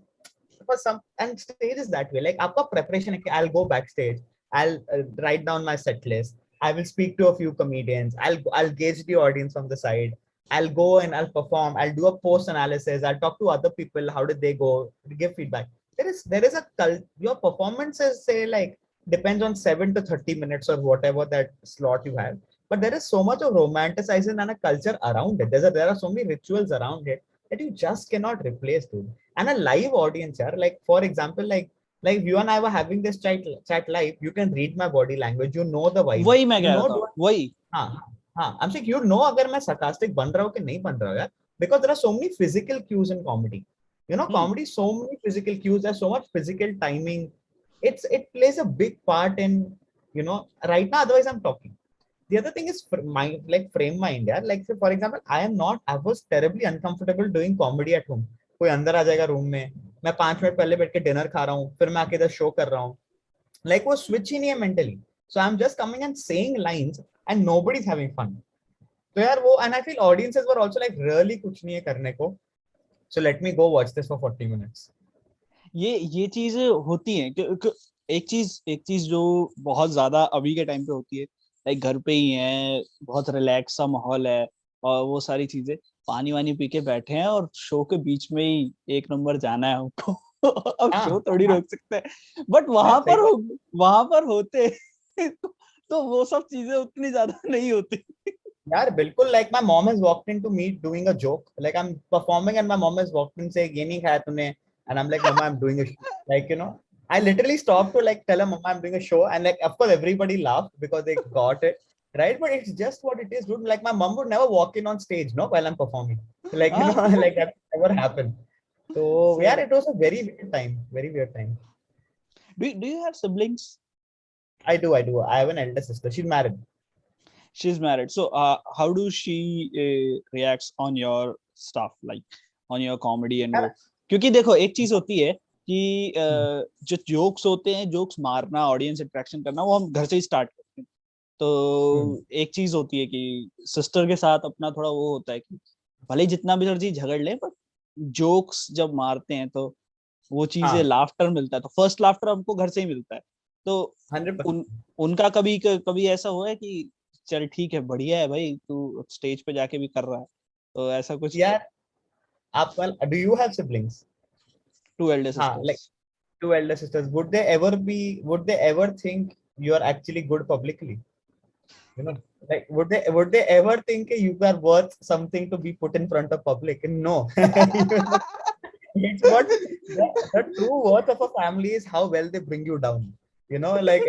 for some, and stage is that way, like aapka preparation hai ki I'll go backstage, I'll write down my set list, I will speak to a few comedians, I'll gauge the audience from the side, I'll go and I'll perform, I'll do a post analysis, I'll talk to other people, how did they go, give feedback. There is a your performances say like depends on 7 to 30 minutes or whatever that slot you have, but there is so much of romanticizing and a culture around it. There are so many rituals around it that you just cannot replace, dude. And a live audience here, like for example, like you and I were having this chat live, you can read my body language, you know the vibe, वही मैं you कह रहा know, था, do वही। हाँ. हाँ, I'm saying you know अगर मैं sarcastic बन रहा हूँ कि नहीं बन रहा हूँ यार, because there are so many physical cues in comedy. Hmm Comedy, so many physical cues, there's so much physical timing. It plays a big part in, right now, otherwise I'm talking. The other thing is mind, like frame mind, yeah. Like, say, for example, I was terribly uncomfortable doing comedy at home. कोई अंदर आ जाएगा room में, मैं 5 minute पहले बैठ के dinner खा रहा हूँ, फिर मैं आके इधर शो कर रहा हूँ, like वो switch ही नहीं है mentally. So I'm just coming and saying lines and nobody's having fun. तो यार वो, and I feel audiences were also like really कुछ नहीं है करने को. So let me go watch this for 40 minutes. ये चीजें होती हैं एक चीज जो बहुत ज्यादा अभी के टाइम पे होती है, लाइक घर पे ही है, बहुत रिलैक्स सा माहौल है और वो सारी चीजें, पानी वानी पी के बैठे हैं और शो के बीच में ही एक नंबर जाना है हमको। अब हाँ. शो थोड़ी हाँ. रोक सकते हैं, बट यार सही बात. वहां पर होते तो वो सब चीजें उतनी ज्यादा नहीं होती। यार बिल्कुल, like my mom has walked into me doing a joke, like I'm performing and my mom has walked in saying ये नहीं खाया तूने, and I'm like, mama, I'm doing a show. Like, I literally stopped to like tell her, mama, I'm doing a show, and like of course everybody laughed because they got it, right? But it's just what it is, dude. Like my mom would never walk in on stage, no, while I'm performing, like, हाँ like that never happened. So yeah, सही। it was a very weird time, very weird time. Do you have siblings? I do. I have an elder sister. She's married. She's married. So, how do she reacts on your stuff, like on your comedy and वो? क्योंकि देखो एक चीज होती है कि जो jokes होते हैं, जोक्स मारना, ऑडियंस इंटरेक्शन करना, वो हम घर से ही स्टार्ट करते हैं। तो एक चीज होती है कि सिस्टर के साथ अपना थोड़ा वो होता है कि भले ही जितना भी मर्जी झगड़ ले, बट जोक्स जब मारते हैं तो वो चीजें, हाँ. लाफ्टर मिलता है, तो फर्स्ट लाफ्टर हमको घर से ही मिलता है। तो 100%. उन उनका कभी कभी ऐसा हुआ है कि चल ठीक है, बढ़िया है भाई, तू स्टेज पे जाके भी कर रहा है, तो ऐसा कुछ? यार आप, do you have siblings? Two elder हाँ, like, sisters. two elder sisters, would they ever think you are actually good publicly? You know, like would they ever think you are worth something to be put in front of public? No. You know, it's what the true worth of a family is how well they bring you down. You know, like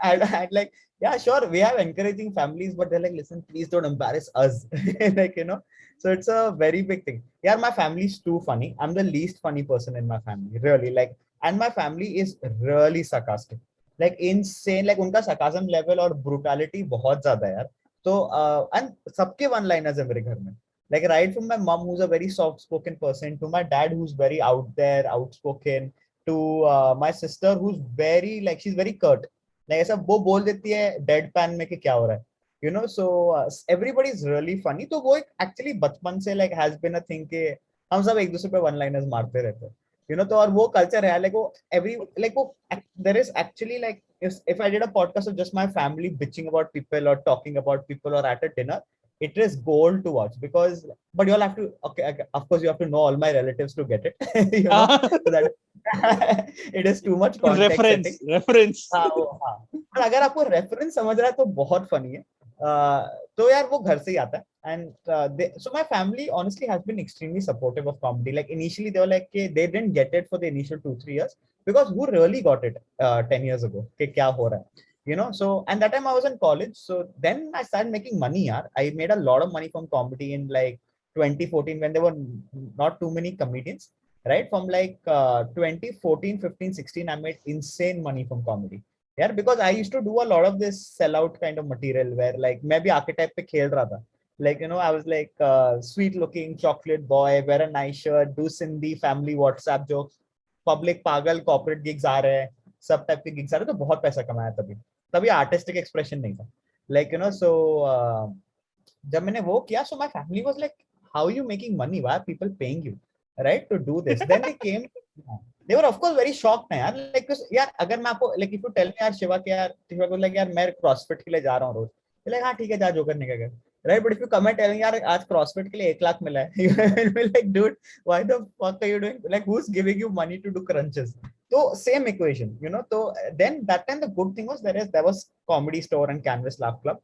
I'd like, yeah, sure, we have encouraging families, but they're like, listen, please don't embarrass us. Like, you know, so it's a very big thing. Yeah, my family's too funny. I'm the least funny person in my family, really. Like, and my family is really sarcastic, like insane. Like उनका sarcasm level और brutality बहुत ज्यादा है यार. तो and सबके one liners है मेरे घर में. Like right from my mom, who's a very soft spoken person, to my dad, who's very out there, outspoken, to my sister, who's very like, she's very curt. Like ऐसा वो बोल देती है deadpan में कि क्या हो रहा है. You know, so everybody is really funny. तो वो एक actually बचपन से like has been a thing कि हम सब एक दूसरे पे one liners मारते रहते हैं. You know, तो और वो culture है like वो every like वो there is actually like if I did a podcast of just my family bitching about people or talking about people or at a dinner, it is gold to watch because, but you'll have to, okay, of course you have to know all my relatives to get it. You know, so that it is too much context setting. reference हाँ वो हाँ, और अगर आपको reference समझ रहा है तो बहुत फनी है. तो यार वो घर से ही आता है. And so my family honestly has been extremely supportive of comedy. Like initially they were like they didn't get it for the initial 2-3 years because who really got it 10 years ago कि क्या हो रहा है. You know, so and that time I was in college, so then I started making money. Yeah, I made a lot of money from comedy in like 2014 when there were not too many comedians, right? From like 2014, 15, 16, I made insane money from comedy. Yeah, because I used to do a lot of this sellout kind of material where like maybe archetype pe khel raha tha. Like, you know, I was like sweet looking chocolate boy, wear a nice shirt, do Sindhi family WhatsApp jokes, public pagal corporate gigs aa rahe, सब type के gigs आ रहे, तो बहुत पैसा कमाया तभी. तभी artistic expression नहीं था. लाइक यू नो, सो जब मैंने वो किया, so my family was like, how you making money, why are people paying you right to do this. Then they came, they were of course very shocked ना यार. like यार अगर मैं आपको like if you tell me यार शिवा के यार शिवा को like यार मैं क्रॉसफिट के लिए जा रहा हूँ रोज, like हाँ ठीक है जा जो करने का, right? But if you come and tell me यार आज क्रॉसफिट के लिए 1 लाख मिला है, you will be like dude why the fuck are you doing, like who's giving you money to do crunches. So same equation, you know. So then that time the good thing was there was Comedy Store and Canvas Laugh Club.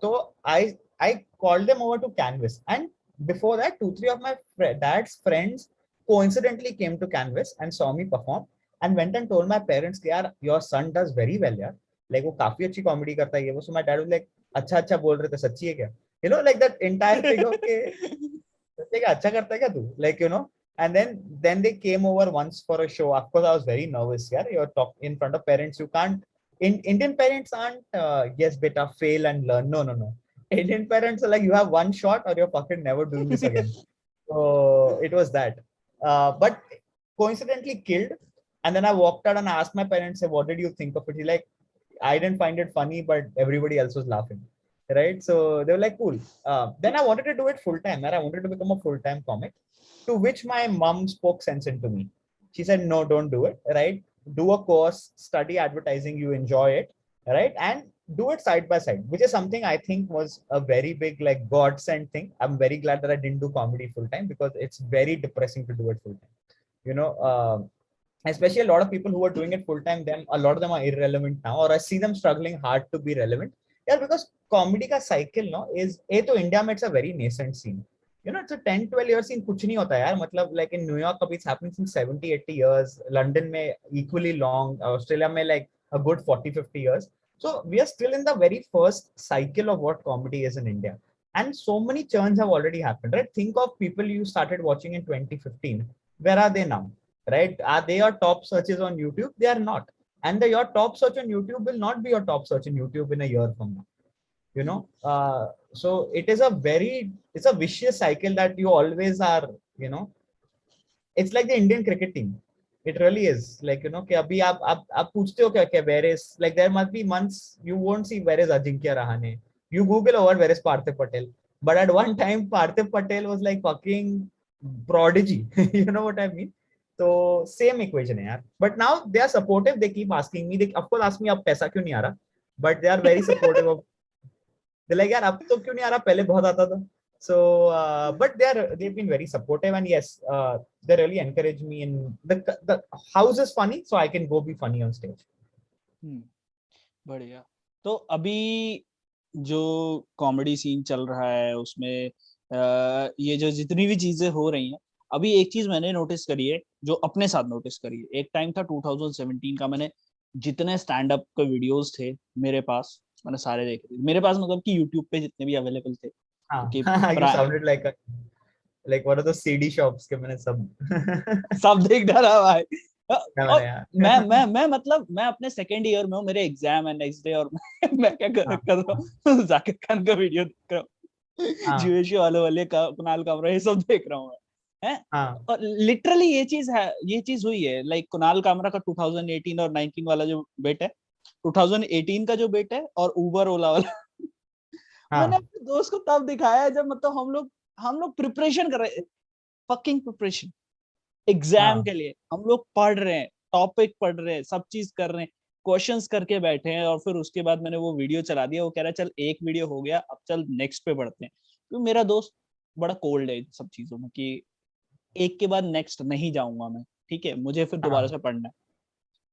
So I called them over to Canvas, and before that 2-3 of my dad's friends coincidentally came to Canvas and saw me perform and went and told my parents कि यार your son does very well यार, like वो काफी अच्छी comedy करता है ये वो. So my dad was like अच्छा अच्छा बोल रहे थे, सच्ची है क्या, you know, like that entire thing of के अच्छा करता है क्या तू, like you know. And then they came over once for a show. Of course I was very nervous. Yeah, you're talking in front of parents, you can't, Indian parents aren't yes beta fail and learn, no. Indian parents are like, you have one shot or you're fucking never doing this again. So it was that. But coincidentally killed. And then I walked out and I asked my parents, say, what did you think of it? He like, I didn't find it funny, but everybody else was laughing. Right? So they were like, cool. Then I wanted to do it full time. I wanted to become a full-time comic, to which my mom spoke sense into me. She said, no, don't do it. Right? Do a course, study advertising, you enjoy it. Right? And do it side by side, which is something I think was a very big like godsend thing. I'm very glad that I didn't do comedy full time because it's very depressing to do it full time. You know, especially a lot of people who are doing it full time, then a lot of them are irrelevant now, or I see them struggling hard to be relevant. Yeah, because comedy ka cycle no is to India mein it's a very nascent scene. You know, it's a 10-12 year scene, kuch nahi hota yaar. Matlab like in New York it's happening since 70-80 years, London mein equally long, Australia mein like a good 40-50 years. So we are still in the very first cycle of what comedy is in India. And so many churns have already happened, right? Think of people you started watching in 2015. Where are they now? Right? Are they your top searches on YouTube? They are not. And your top search on YouTube will not be your top search in YouTube in a year from now. You know, so it's a vicious cycle that you always are, you know, it's like the Indian cricket team. It really is. Like, you know, कि अभी आप पूछते हो क्या where is, like there must be months you won't see where is Ajinkya Rahane. You Google over where is Parthiv Patel. But at one time Parthiv Patel was like fucking prodigy. You know what I mean? So same equation है यार. But now they are supportive. They keep asking me. They of course ask me अब पैसा क्यों नहीं आ रहा. But they are very supportive of. They're like यार अब तो क्यों नहीं आ रहा, पहले बहुत आता था. So but they've been very supportive, and yes, they really encourage me in the house is funny, so I can go be funny on stage. बढ़िया। तो अभी जो कॉमेडी सीन चल रहा है उसमें ये जो जितनी भी चीजें हो रही हैं, अभी एक चीज मैंने नोटिस करी है, जो अपने साथ नोटिस करी है। एक टाइम था 2017 का, मैंने जितने स्टैंड अप के वीडियोस थे मेरे पास, मैंने सारे देखे थे मेरे पास, मतलब कि यूट्यूब पे जितने भी अवेलेबल थे। कि You sounded like one of the CD shops के मैंने सब सब देख डाला भाई। क्या और मैंने यार मैं मतलब मैं अपने सेकेंड ईयर में हूँ, मेरे एग्जाम है नेक्स्ट डे, और मैं क्या कर रहा हूँ, जाकिर खान का वीडियो देख रहा हूँ, हाँ जुएशी वाले का कुणाल कामरा, ये सब देख रहा हूँ मैं, हैं। हाँ और लिटरली ये चीज है, ये चीज हुई है। लाइक कुणाल कामरा का 2018 और 19 वाला जो बेट है, 2018 का जो बेट है, और उबर ओला वाला, मैंने हाँ अपने दोस्त को तब दिखाया जब मतलब हम लोग प्रिपरेशन कर रहे, फकिंग प्रिपरेशन एग्जाम हाँ के लिए। हम लोग पढ़ रहे हैं, टॉपिक पढ़ रहे हैं, सब चीज कर रहे हैं, क्वेश्चंस करके बैठे हैं, और फिर उसके बाद मैंने वो वीडियो चला दिया। वो कह रहा है चल एक वीडियो हो गया, अब चल नेक्स्ट पे बढ़ते हैं। तो मेरा दोस्त बड़ा कोल्ड है इन सब चीजों में, कि एक के बाद नेक्स्ट नहीं जाऊंगा मैं, ठीक है, मुझे फिर दोबारा हाँ से पढ़ना है।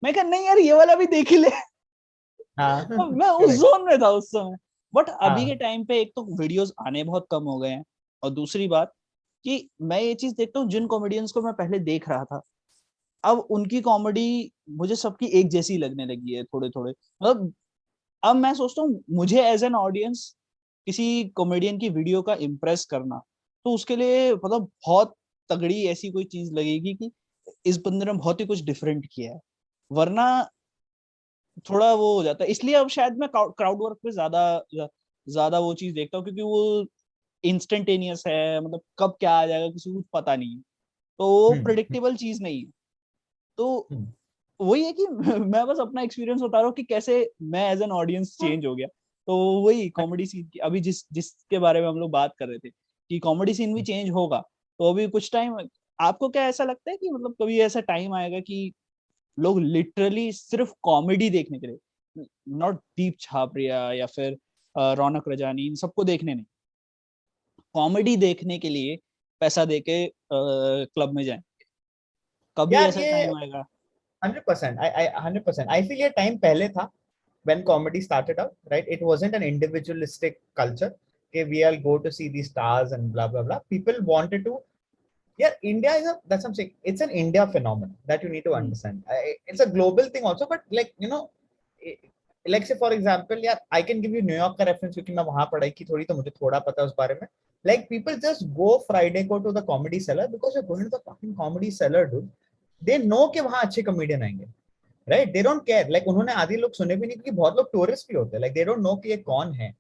मैं कहा नहीं यार, ये वाला भी देख ही ले। हाँ मैं उस correct, जोन में था उस समय। बट अभी के हाँ टाइम पे एक तो वीडियोस आने बहुत कम हो गए हैं, और दूसरी बात कि मैं ये चीज देखता हूँ, जिन कॉमेडियंस को मैं पहले देख रहा था, अब उनकी कॉमेडी मुझे सबकी एक जैसी लगने लगी है, थोड़े थोड़े, मतलब अब मैं सोचता हूँ मुझे एज एन ऑडियंस किसी कॉमेडियन की वीडियो का इम्प्रेस करना, तो उसके लिए मतलब बहुत तगड़ी ऐसी कोई चीज लगेगी कि इस बंदे ने बहुत ही कुछ डिफरेंट किया है। वरना थोड़ा वो हो जाता है। इसलिए अब शायद मैं क्राउड वर्क पे ज्यादा ज्यादा वो चीज देखता हूँ, क्योंकि वो इंस्टेंटेनियस है, मतलब कब क्या आ जाएगा किसी को कुछ पता नहीं है, तो वो हम्म प्रिडिक्टेबल चीज नहीं है। तो हम्म वही है कि मैं बस अपना एक्सपीरियंस बता रहा हूँ कि कैसे मैं एज एन ऑडियंस चेंज हो गया। तो वही कॉमेडी सीन की अभी जिसके बारे में हम लोग बात कर रहे थे, कि कॉमेडी सीन भी चेंज होगा। तो अभी कुछ टाइम, आपको क्या ऐसा लगता है कि मतलब कभी ऐसा टाइम आएगा कि लोग लिटरली सिर्फ कॉमेडी देखने के लिए, नॉट दीप छाबरिया या फिर रौनक रजानी, इन सबको देखने नहीं, कॉमेडी देखने के लिए पैसा देके क्लब में जाए, कभी यार ऐसा ये टाइम आएगा? 100%, I 100%, I feel ये टाइम पहले था when comedy started out, right? It wasn't an individualistic culture. Okay, we all go to see the stars and blah blah blah. People wanted to. Yeah, India is a, that's what I'm saying. It's an India phenomenon that you need to hmm understand. It's a global thing also, but like you know, eh, like say for example, yeah, I can give you New York का reference क्योंकि मैं वहाँ पढ़ाई की थोड़ी, तो मुझे थोड़ा पता है उस बारे में. Like people just go Friday go to the comedy cellar because you're going to the fucking comedy cellar, dude. They know कि वहाँ अच्छे comedian आएंगे, right? They don't care. Like उन्होंने आधी लोग सुने भी नहीं, क्योंकि बहुत लोग टूरिस्ट भी होते हैं. Like they don't know कि ये कौन है.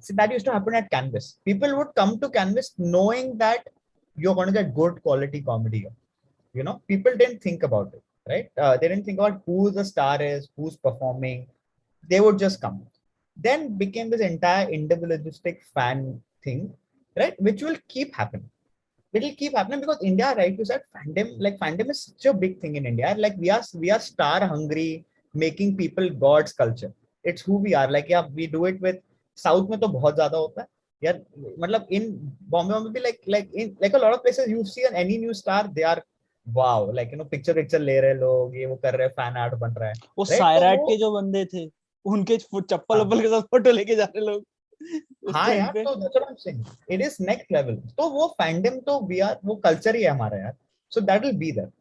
So that used to happen at Canvas. People would come to Canvas knowing that you're going to get good quality comedy. You know, people didn't think about it, right? They didn't think about who the star is, who's performing. They would just come. Then became this entire individualistic fan thing, right? Which will keep happening. It will keep happening because India, right? You said fandom, like fandom is such a big thing in India. Like we are star hungry, making people gods culture. It's who we are. Like yeah, we do it with South में तो बहुत ज्यादा होता है यार. मतलब in Bombay में भी like in like a lot of places you see any new star, they are wow, like you know picture ले रहे लोग, ये वो कर रहे, fan art बन रहा है, वो right? तो सायराट वो के जो बंदे थे, उनके चप्पल हाँ वप्पल के साथ फोटो लेके जा रहे लोग उस हाँ टाइम यार, पे। तो that's what I'm saying. It is next level. तो वो fandom तो we are, वो culture ही है हमारा यार. So that will be there.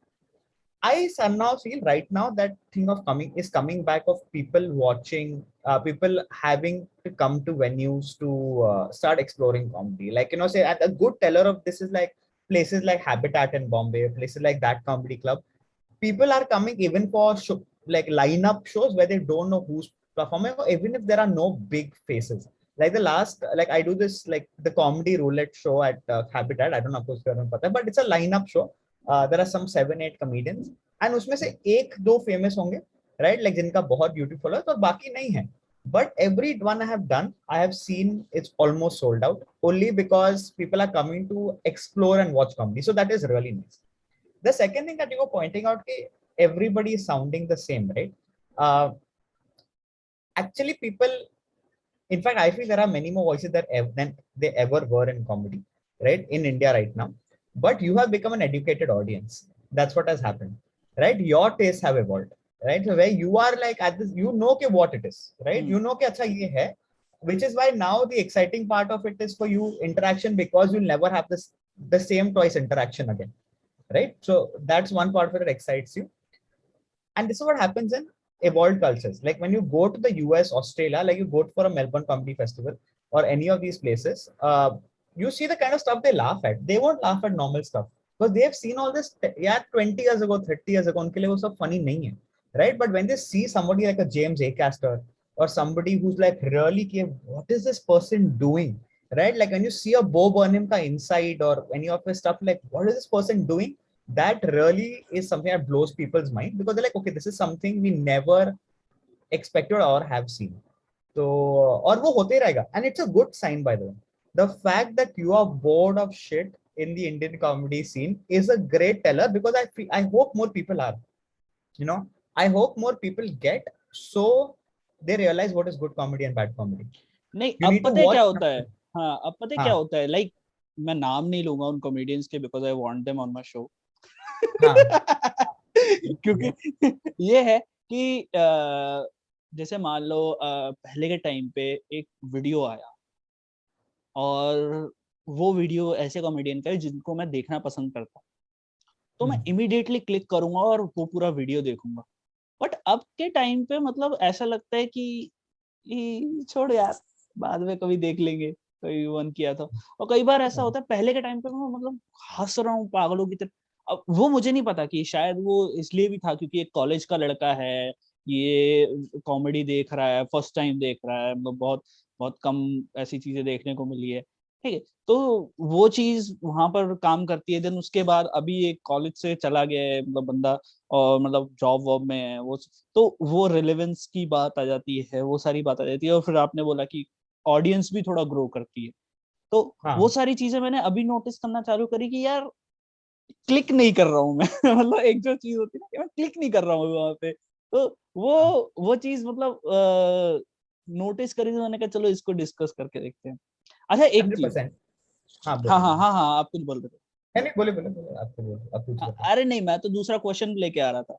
I somehow feel right now that thing of coming back of people watching, people having to come to venues to start exploring comedy. Like you know, say at a good teller of this is like places like Habitat in Bombay, places like that comedy club. People are coming even for like lineup shows where they don't know who's performing, or even if there are no big faces. Like the last, like I do this like the comedy roulette show at Habitat. I don't know if you but it's a lineup show. There are some 7-8 comedians, and उसमें से एक दो famous होंगे, right? Like जिनका बहुत beautiful है, तो बाकी नहीं है. But every one I have done, I have seen it's almost sold out only because people are coming to explore and watch comedy. So that is really nice. The second thing that you were pointing out, everybody is sounding the same, right? uh, Actually people In fact, I feel there are many more voices than they ever were in comedy, right? In India right now. But you have become an educated audience. That's what has happened, right? Your tastes have evolved, right? So where you are like at this, you know what it is, right? You know acha ye hai, which is why now the exciting part of it is for you interaction, because you'll never have the same twice interaction again, right? So that's one part where it excites you. And this is what happens in evolved cultures. Like when you go to the US, Australia, like you go for a Melbourne Comedy Festival or any of these places, you see the kind of stuff they laugh at. They won't laugh at normal stuff because they've seen all this. Yeah, 20 years ago, 30 years ago, उनके लिए वो सब funny नहीं है, right? But when they see somebody like a James Acaster or somebody who's like really, what is this person doing, right? Like when you see a Bo Burnham ka Inside or any of his stuff, like what is this person doing? That really is something that blows people's mind, because they're like, okay, this is something we never expected or have seen. So, और वो होते रहेगा, and it's a good sign, by the way. The fact that you are bored of shit in the Indian comedy scene is a great teller, because I hope more people are, you know, I hope more people get, so they realize what is good comedy and bad comedy. नहीं, You अब need to पता है क्या watch. होता है? हाँ, अब पता है क्या होता है? लाइक मैं नाम नहीं लूंगा उन कॉमेडियंस के, because I want them on my show. क्योंकि ये है कि जैसे मान लो पहले के टाइम पे एक वीडियो आया और वो वीडियो ऐसे कॉमेडियन का है जिनको मैं देखना पसंद करता हूँ, तो मैं इमीडिएटली क्लिक करूंगा और वो पूरा वीडियो देखूंगा। बट अब के टाइम पे मतलब ऐसा लगता है कि छोड़ यार, बाद में कभी देख लेंगे, कभी वन किया था। और कई बार ऐसा होता है, पहले के टाइम पे मैं मतलब हंस रहा हूँ पागलों की तरह। अब वो मुझे नहीं पता कि शायद वो इसलिए भी था क्योंकि एक कॉलेज का लड़का है, ये कॉमेडी देख रहा है, फर्स्ट टाइम देख रहा है, मतलब बहुत बहुत कम ऐसी चीजें देखने को मिली है, ठीक है, तो वो चीज वहां पर काम करती है। देन उसके बाद अभी एक कॉलेज से चला गया है मतलब बंदा, और मतलब जॉब वॉब में है वो, तो वो रिलेवेंस की बात आ जाती है, वो सारी बात आ जाती है। और फिर आपने बोला कि ऑडियंस भी थोड़ा ग्रो करती है, तो वो सारी चीजें मैंने अभी नोटिस करना चालू करी कि यार क्लिक नहीं कर रहा हूँ मैं मतलब एक जो चीज होती है ना कि मैं क्लिक नहीं कर रहा हूँ वहां पे, तो वो चीज मतलब नोटिस करी, तो मैंने कहा चलो इसको डिस्कस करके देखते हैं। अच्छा एक चीज, 100%. हाँ, हाँ हाँ हाँ हाँ, आप कुछ बोल रहे थे? नहीं, बोले बोले बोले, आपको बोलो, आप पूछ रहे थे. अरे नहीं, मैं तो दूसरा क्वेश्चन लेके आ रहा था।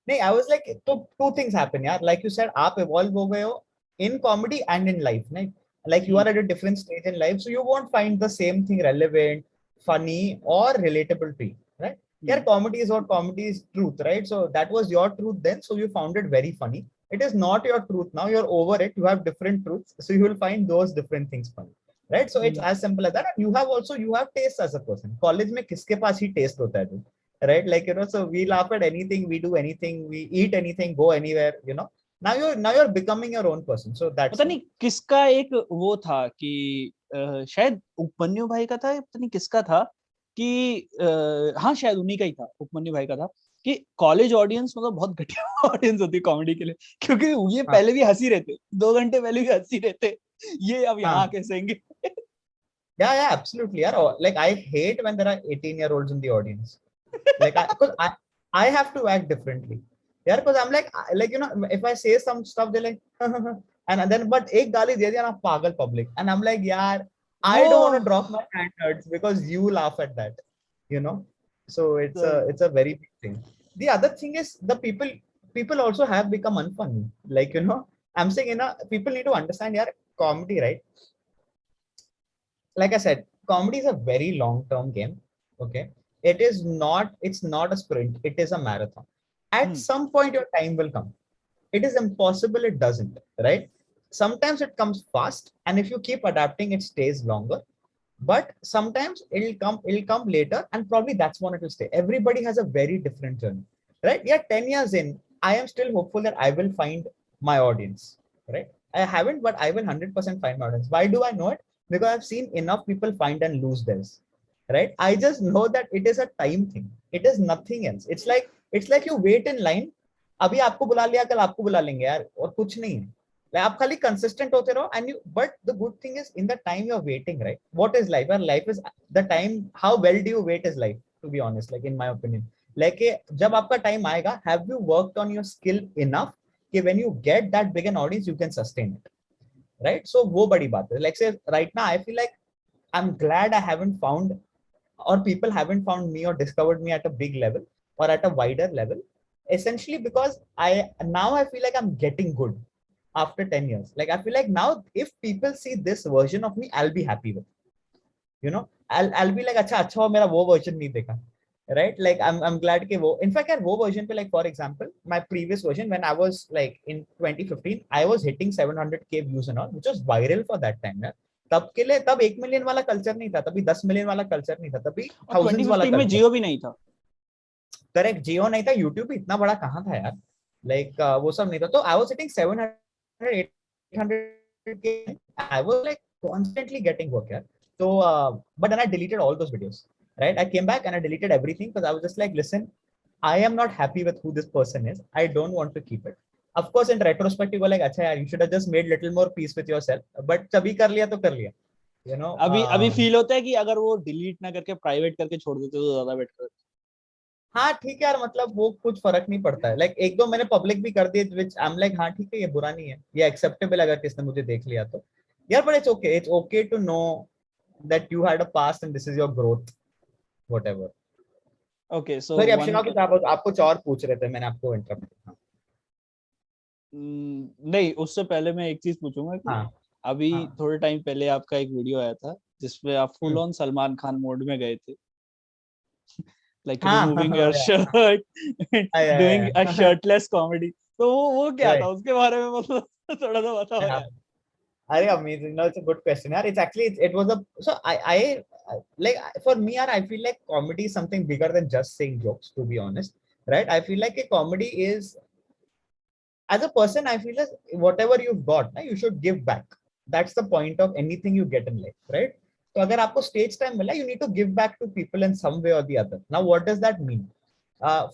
नहीं, I was like, तो two things happen यार. Like you said, आप evolve हो गए हो in comedy and in life, right? Like you are at a different stage in life, so you won't find the same thing relevant, funny, or relatable to you, right? Yeah, comedy is what comedy is truth, right? So that was your truth then, so you found it very funny. It is not your truth now. You're over it. You have different truths, so you will find those different things funny, right? So it's as simple as that. And you have taste as a person. College में किसके पास ही taste होता है, right? Like, so we laugh at anything, we do anything, we eat anything, go anywhere, now you're becoming your own person. So that's पता नहीं किसका एक वो था कि शायद उपमन्यु भाई का था, पता नहीं किसका था कि हाँ शायद उन्हीं का ही था, उपमन्यु भाई का था कि कॉलेज ऑडियंस मतलब बहुत घटिया ऑडियंस होती है कॉमेडी के लिए, क्योंकि ये पहले भी हंसी रहते, 2 घंटे पहले भी हंसी रहते, ये अब यहाँ कैसे आएंगे? yeah, absolutely, yeah. Like I hate when there are 18-year-olds in the audience. Like because I have to act differently. Yeah, because I'm like if I say some stuff, they're like and then but ek gali de diya na pagal public, and I'm like, yeah, I don't want to drop my standards because you laugh at that, so it's a very big thing. The other thing is the people also have become unfunny, like, I'm saying, people need to understand, yeah, comedy, right? Like I said, comedy is a very long-term game. Okay. It's not a sprint, it is a marathon. At some point, your time will come. It is impossible it doesn't, right? Sometimes it comes fast, and if you keep adapting, it stays longer. But sometimes it'll come later, and probably that's when it will stay. Everybody has a very different journey, right? Yeah, 10 years in, I am still hopeful that I will find my audience, right? I haven't, but I will 100% find my audience. Why do I know it? Because I've seen enough people find and lose theirs, right? I just know that it is a time thing. It is nothing else. It's like you wait in line. अभी आपको बुला लिया, कल आपको बुला लेंगे यार, और कुछ नहीं है. Like, आप खाली consistent होते रहो, and but the good thing is, in the time you're waiting, right? What is life? And life is the time. How well do you wait is life, to be honest, like in my opinion. Like, जब आपका time आएगा, have you worked on your skill enough कि when you get that big an audience, you can sustain it, right? So वो बड़ी बात है. Like say right now I feel like I'm glad I haven't found, or people haven't found me or discovered me at a big level or at a wider level, essentially because I feel like I'm getting good after 10 years. Like I feel like now if people see this version of me, I'll be happy with, I'll be like अच्छा मेरा वो version नहीं देखा, right? Like I'm glad कि वो, in fact यार वो version पे, like for example my previous version when I was like in 2015 I was hitting 700k views and all, which was viral for that time यार. तब के लिए तब 1 मिलियन वाला कल्चर नहीं था, तभी 10 मिलियन वाला कल्चर नहीं था, तभी और थाउजेंड्स वाला 2015 में कल्चर. जियो भी नहीं था. करेक्ट, जियो नहीं था, यूट्यूब भी इतना बड़ा कहाँ था यार. लाइक वो सब नहीं था. तो आई वाज हिटिंग 700 800 के, I was like constantly getting work यार. So but then I deleted all those videos, right? I came back and I deleted everything because I was just like, listen, I am not happy with who this person is. I don't want to keep it. Of course in retrospective like अच्छा यार, you should have just made little more peace with yourself, but तभी कर लिया तो कर लिया, अभी feel होता है कि अगर वो डिलीट ना करके प्राइवेट करके छोड़ देते तो ज्यादा बेटर. हाँ ठीक है यार, मतलब वो कुछ फर्क नहीं पड़ता है. लाइक एक दो मैंने पब्लिक भी कर दिए, विच आई एम लाइक हाँ ठीक है, ये बुरा नहीं है, ये एक्सेप्टेबल अगर किसने मुझे देख लिया तो यार. But it's okay to know that you had a past and this is your growth, whatever. Okay so sorry, अब वन शिवा कुछ आप कुछ और पूछ रहे थे, मैंने आपको इंटरप्ट किया. नहीं, उससे पहले मैं एक चीज पूछूंगा कि हाँ अभी हाँ. थोड़े टाइम पहले आपका एक वीडियो आया था जिसमें आप full on Salman Khan mode में गए थे, like हाँ removing your हाँ. shirt, doing a या shirtless comedy. तो वो क्या था, राइट. उसके बारे में मतलब थोड़ा सा बताओ यार. Are amazing. No, it's a good question. Yeah, it's actually it was a so I like for me, yeah, I feel like comedy is something bigger than just saying jokes. To be honest, right? I feel like a comedy is, as a person, I feel like whatever you've got, you should give back. That's the point of anything you get in life, right? So, अगर आपको stage time मिला, you need to give back to people in some way or the other. Now, what does that mean?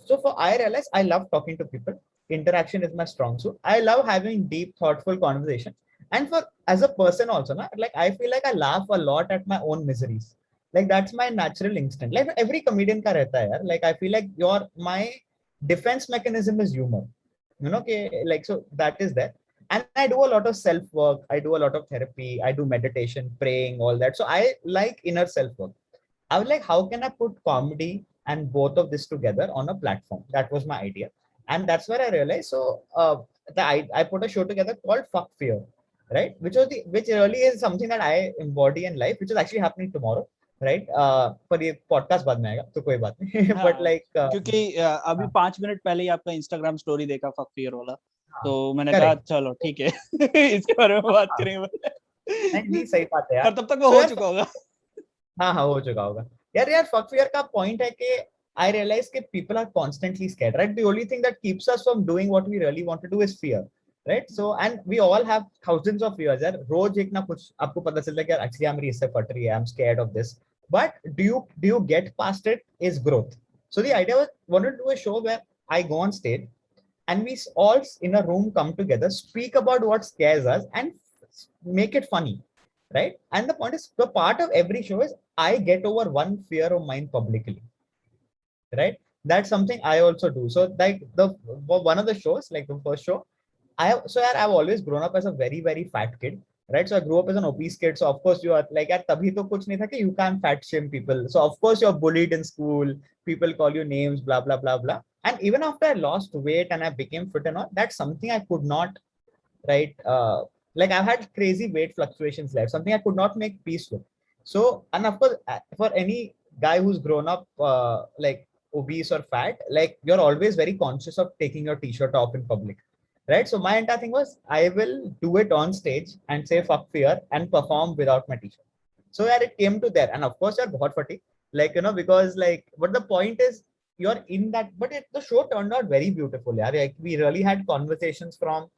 So, for I realize I love talking to people. Interaction is my strong suit. I love having deep, thoughtful conversation. And for as a person also, like I feel like I laugh a lot at my own miseries. Like that's my natural instinct. Like every comedian का रहता है यार. Like I feel like my defense mechanism is humor. Like so that is there. And I do a lot of self work, I do a lot of therapy, I do meditation, praying, all that. So I like inner self work. I was like, how can I put comedy and both of this together on a platform? That was my idea. And that's where I realized. So I put a show together called Fuck Fear, right? Which really is something that I embody in life, which is actually happening tomorrow, right? पर ये podcast बाद में आएगा तो कोई बात नहीं. But हाँ, like क्योंकि अभी 5 मिनट पहले ही आपका इंस्टाग्राम स्टोरी देखा फक फियर वाला, तो मैंने कहा करेक्ट. चलो ठीक है इसके बारे में बात करेंगे. नहीं सही बात है पर यार. तब तक वो So हो यार, चुका होगा. हाँ हाँ हो चुका होगा. यार फक फियर का पॉइंट है कि I realize that people are constantly scared, right? The only thing that keeps us from doing what we really want to do is fear, right? So, and we all have thousands of fears. यार रोज एक ना कुछ आपको पता चलता है कि यार actually मेरी इससे फट रही है, I'm scared of this. But do you get past it is growth. So the idea was wanted to do a show where I go on stage and we all in a room come together, speak about what scares us and make it funny, right? And the point is, the part of every show is I get over one fear of mine publicly, right? That's something I also do. So like the one of the shows, like the first show, I've always grown up as a very very fat kid, right? So I grew up as an obese kid. So of course you are like at tabhi to kuch nahi tha कि you can't fat shame people. So of course you're bullied in school. People call you names, blah blah blah blah. And even after I lost weight and I became fit and all, that's something I could not, right? Like I've had crazy weight fluctuations life, something I could not make peace with. So, and of course, for any guy who's grown up like obese or fat, like you're always very conscious of taking your t-shirt off in public, right? So my entire thing was I will do it on stage and say fuck fear and perform without my t-shirt. So yeah, it came to there, and of course you're bahut fati, like because like, but the point is you're in that. But the show turned out very beautiful. Yeah, like we really had conversations from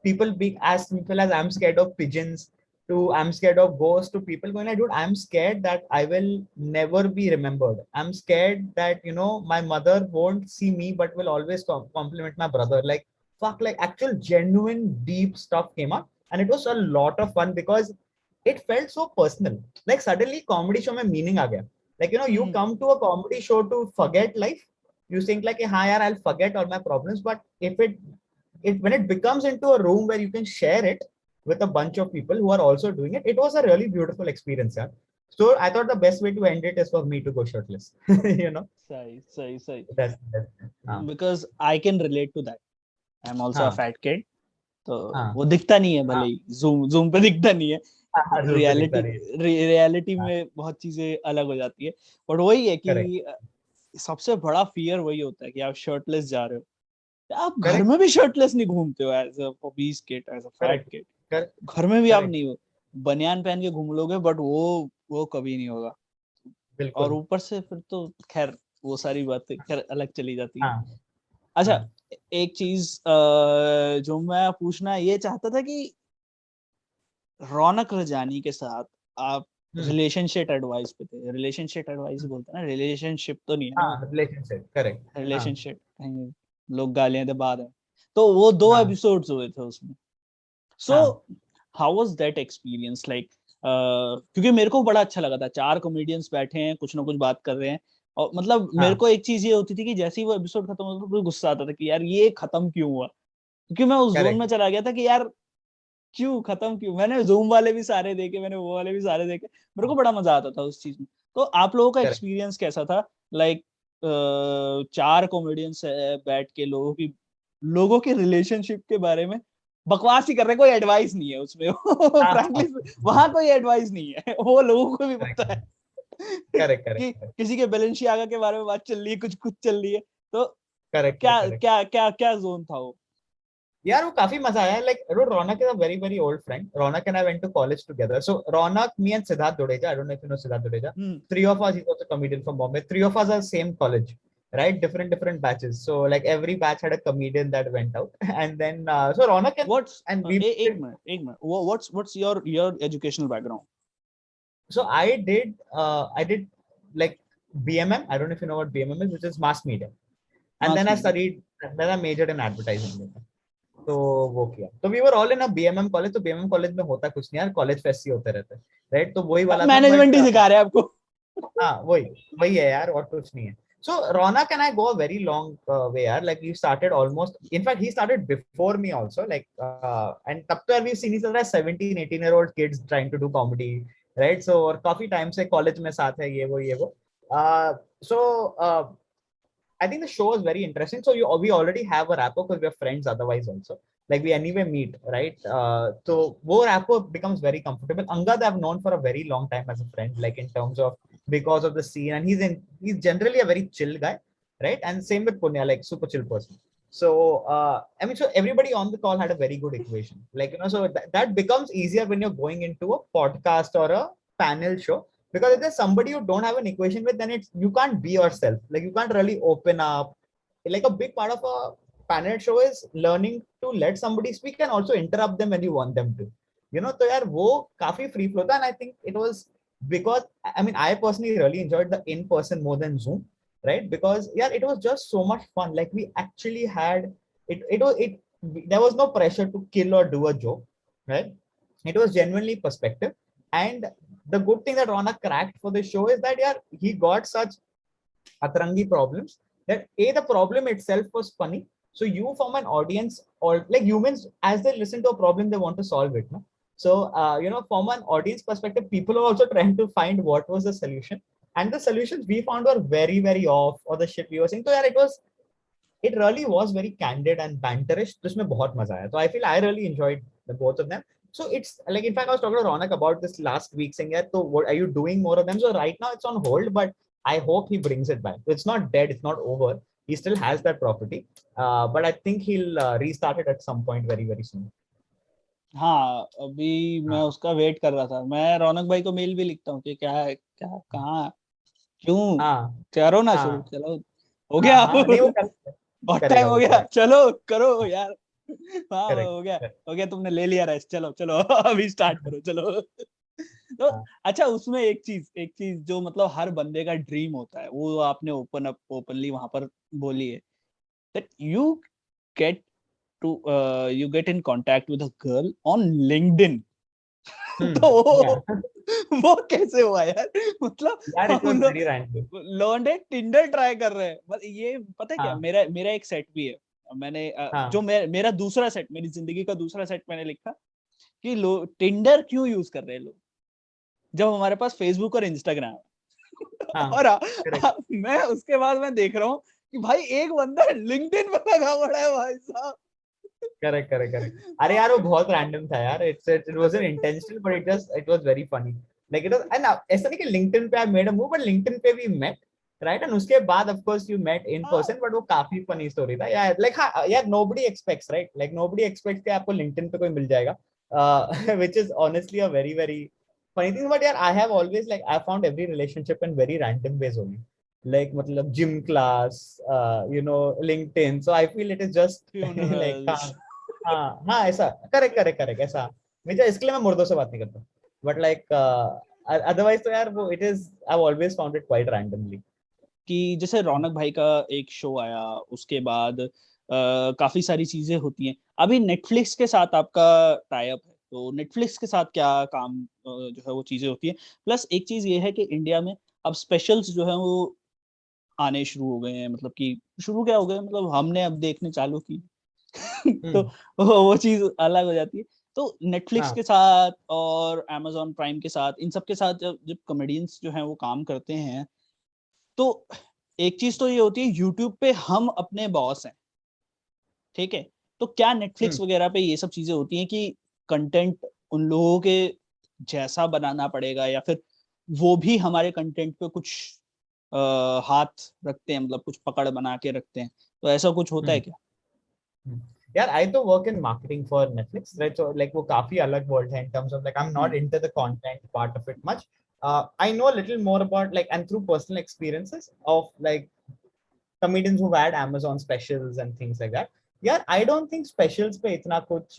people being as simple as I'm scared of pigeons to I'm scared of ghosts to people going like, dude, I'm scared that I will never be remembered. I'm scared that, my mother won't see me, but will always compliment my brother. Like, fuck, like actual genuine deep stuff came up. And it was a lot of fun because it felt so personal. Like suddenly comedy show mein meaning aa gaya. Like, you come to a comedy show to forget life. You think like, hey, yaar, I'll forget all my problems. But if when it becomes into a room where you can share it, with a bunch of people who are also doing it. It was a really beautiful experience, yeah. So I thought the best way to end it is for me to go shirtless. You know, सही सही सही. that's Because I can relate to that. I'm also a हाँ fat kid. तो हाँ वो दिखता नहीं है, भले हाँ ही जूम पे दिखता नहीं है. हाँ हाँ, जोर पे दिखता रियलिटी रही है. रियलिटी हाँ, में बहुत चीजें अलग हो जाती है. बट वही है करेक्ट कि सबसे बड़ा फियर वही होता है कि आप शर्टलेस जा रहे हो. आप घर करेक्ट में भी शर्टलेस नहीं घूमते हो as a obese kid, as a fat correct kid. Correct घर में भी आप करेक्ट नहीं हो, बनियान पहन के घूम लोगे, बट वो कभी नहीं होगा. और बिल्कुल. ऊपर से फिर तो खैर वो सारी बातें खैर अलग चली जाती है. हाँ अच्छा, हाँ एक चीज जो मैं पूछना ये चाहता था कि रौनक रजानी के साथ आप हम्म रिलेशनशिप एडवाइस पे थे. रिलेशनशिप एडवाइस बोलते हैं ना, रिलेशनशिप तो नहीं है ना वो, हाँ, रिलेशनशिप करेक्ट. हाँ रिलेशनशिप कहीं लोग गालियां दे बाद में. तो वो 2 हाँ एपिसोड्स हुए थे उसमें. सो हाँ how was that experience like? क्योंकि मेरे को बड़ा अच्छा लगा था, 4 कॉमेडियंस बैठे हैं, कुछ ना कुछ बात कर रहे हैं. और मतलब मेरे हाँ को एक चीज ये होती थी कि जैसे ही वो एपिसोड खत्म होता था तो गुस्सा आता था कि यार ये खत्म क्यों हुआ. क्योंकि मैं उस जोन में करेक्ट चला गया था कि यार क्यों खत्म क्यों. मैंने जूम वाले भी सारे देखे, मैंने वो वाले भी सारे देखे, मेरे को बड़ा मजा आता था उस चीज में. तो आप लोगों का करेक्ट. एक्सपीरियंस कैसा था? लाइक 4 कॉमेडियंस बैठ के लोगों के रिलेशनशिप के बारे में बकवास ही कर रहे हैं, कोई एडवाइस नहीं है उसमें. हाँ हाँ, फ्रैंकली वहां कोई एडवाइस नहीं है. वो लोगों को भी पता है करेक्ट कि करेक्ट किसी के बैलेंसियागा के बारे में बात चल रही है, कुछ कुछ चल रही है. तो करेक्ट क्या करेक्ट. क्या क्या क्या जोन था वो? यार वो काफी मजा आया. Like Raunak is a very very old friend. Raunak and I went to college together. So Raunak, me and Siddharth Dudeja, I don't know if you know Siddharth Dudeja. Hmm. Three of us, he's also a comedian from Bombay. Three of us are same college, right? Different batches. So like every batch had a comedian that went out. And then so Raunak What's and we एक did. Minute एक minute, what's your educational background? So I did like BMM. I don't know if you know what BMM is, which is mass media. And mass then I media. studied, then I majored in advertising. तो वो किया. तो we were all in a BMM college. तो BMM college में होता कुछ नहीं यार, कॉलेज फेस्ट ही होते रहते हैं, राइट? तो वही वाला था. मैनेजमेंट बट ही सिखा रहे हैं आपको. हाँ, वही वही है यार, और कुछ नहीं है. So Ronak and I go a very long way, yaar. Like we started almost. In fact, he started before me also. Like and तब तो यार we've seen each other as 17, 18-year-old kids trying to do comedy, right? So और काफी time से college में साथ है, ये वो. So I think the show is very interesting. So we already have a rapport because we are friends otherwise also. Like we anyway meet, right? So wo rapport becomes very comfortable. Angad I've known for a very long time as a friend, like in terms of because of the scene, and he's generally a very chill guy, right? And same with Punya, like super chill person. So I mean, so everybody on the call had a very good equation, like so that becomes easier when you're going into a podcast or a panel show, because if there's somebody you don't have an equation with, then it's you can't be yourself. Like you can't really open up. Like a big part of a panel show is learning to let somebody speak and also interrupt them when you want them to. So yaar wo काफी free flow था, and I think it was because I mean I personally really enjoyed the in person more than Zoom, right? Because yeah, it was just so much fun. Like we actually had it. There was no pressure to kill or do a joke, right? It was genuinely perspective. And the good thing that Rona cracked for the show is that yeah, he got such atrangi problems that the problem itself was funny. So you from an audience, or like humans, as they listen to a problem, they want to solve it. No? So from an audience perspective, people are also trying to find what was the solution. And the solutions we found were very, very off, or the shit we were saying. So yeah, it really was very candid and banterish. जिसमें बहुत मजा आया. So I feel I really enjoyed the both of them. So it's like, in fact, I was talking to Ronak about this last week, saying, yeah, so what are you doing more of them? So right now it's on hold, but I hope he brings it back. It's not dead, it's not over. He still has that property, but I think he'll restart it at some point very, very soon. हाँ, अभी मैं हाँ उसका wait कर रहा था. मैं रौनक भाई को मेल भी लिखता हूँ कि क्या है, क्या कहाँ, क्यों हाँ करो ना शुरू, हाँ चलो हो हाँ गया. हाँ, नहीं वो बहुत टाइम करेगा हो वो गया, करेगा. चलो करो यार. हाँ करेक्ट हो गया, हो गया, तुमने ले लिया रेस्ट, चलो चलो अभी स्टार्ट करो चलो. तो हाँ अच्छा, उसमें एक चीज जो मतलब हर बंदे का ड्रीम होता है, वो आपने ओपनली वहां पर बोली है, that get you get in contact with a girl on LinkedIn. तो या वो कैसे हुआ यार? मतलब यार इट हम वाज लोग वेरी रैंडम. लौंडे टिंडर ट्राई कर रहे हैं. मतलब ये पता है क्या, हाँ मेरा मेरा एक सेट भी है. मैंने जो हाँ मेरा दूसरा सेट, मेरी जिंदगी का दूसरा सेट मैंने लिखा कि लोग टिंडर क्यों यूज कर रहे हैं लोग, जब हमारे पास फेसबुक और इंस्टाग्राम है। हाँ और करेक्ट मैं उसके बाद मैं देख रहा हूँ कि भाई एक बंदा लिंक्डइन पर लगा पड़ा है भाई साहब। Correct correct correct. अरे यार वो बहुत रैंडम था यार, it wasn't intentional but it was very funny. Like it was, and ऐसा नहीं कि लिंक्डइन पे I made a move, but LinkedIn पे वी मेट राइट, एंड उसके बाद of course you met in हाँ, पर्सन, बट वो काफी फनी स्टोरी था यार। लाइक हाँ यार, nobody aspects right, like nobody aspects कि आपको लिंक्डइन पे कोई मिल जाएगा, which is honestly a very very funny thing. But yeah, I have always like I found every relationship in very random ways only, like मतलब gym class, LinkedIn. So I feel it is just like funerals। हाँ हाँ ऐसा, correct correct correct ऐसा। मुझे इसके लिए मैं मुर्दों से बात नहीं करता, बट लाइक अदरवाइज तो यार वो it is, I always found it quite randomly. कि जैसे रौनक भाई का एक शो आया, उसके बाद काफी सारी चीजें होती हैं। अभी नेटफ्लिक्स के साथ आपका टाई अप है, तो नेटफ्लिक्स के साथ क्या काम जो है वो चीजें होती है। प्लस एक चीज ये है कि इंडिया में अब स्पेशल्स जो है वो आने शुरू हो गए हैं, मतलब कि शुरू क्या हो गए, मतलब हमने अब देखने चालू की। तो हम्म। वो चीज अलग हो जाती है। तो नेटफ्लिक्स हाँ। के साथ और amazon प्राइम के साथ, इन सब के साथ जब जब कॉमेडियंस जो हैं वो काम करते हैं, तो एक चीज तो ये होती है यूट्यूब पे हम अपने बॉस हैं, ठीक है। तो क्या नेटफ्लिक्स हम्म। वगैरह पे ये सब चीजें होती हैं कि कंटेंट उन लोगों के जैसा बनाना पड़ेगा, या फिर वो भी हमारे कंटेंट पे कुछ हाथ रखते हैं, मतलब कुछ पकड़ बना के रखते हैं, तो ऐसा कुछ होता है हम्म। क्या? यार आई तो work in marketing for Netflix right, so like वो काफी अलग वर्ल्ड है in terms of like I am not hmm. Into the content part of it much. I know a little more about like and through personal experiences of like comedians who've had Amazon specials and things like that. Yeah, I don't think specials pe itna kuch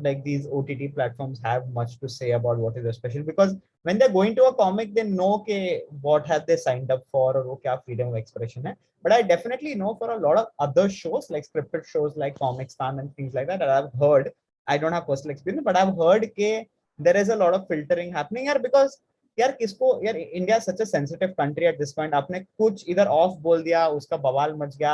like these OTT platforms have much to say about what is a special, because when they're going to a comic, they know ke what have they signed up for or wo kya freedom of expression hai. But I definitely know for a lot of other shows like scripted shows like Comicstaan and things like that that I've heard. I don't have personal experience, but I've heard ke there is a lot of filtering happening here because यार किसको यार, India such a sensitive country at this point, आपने कुछ इधर of बोल दिया उसका बवाल मच गया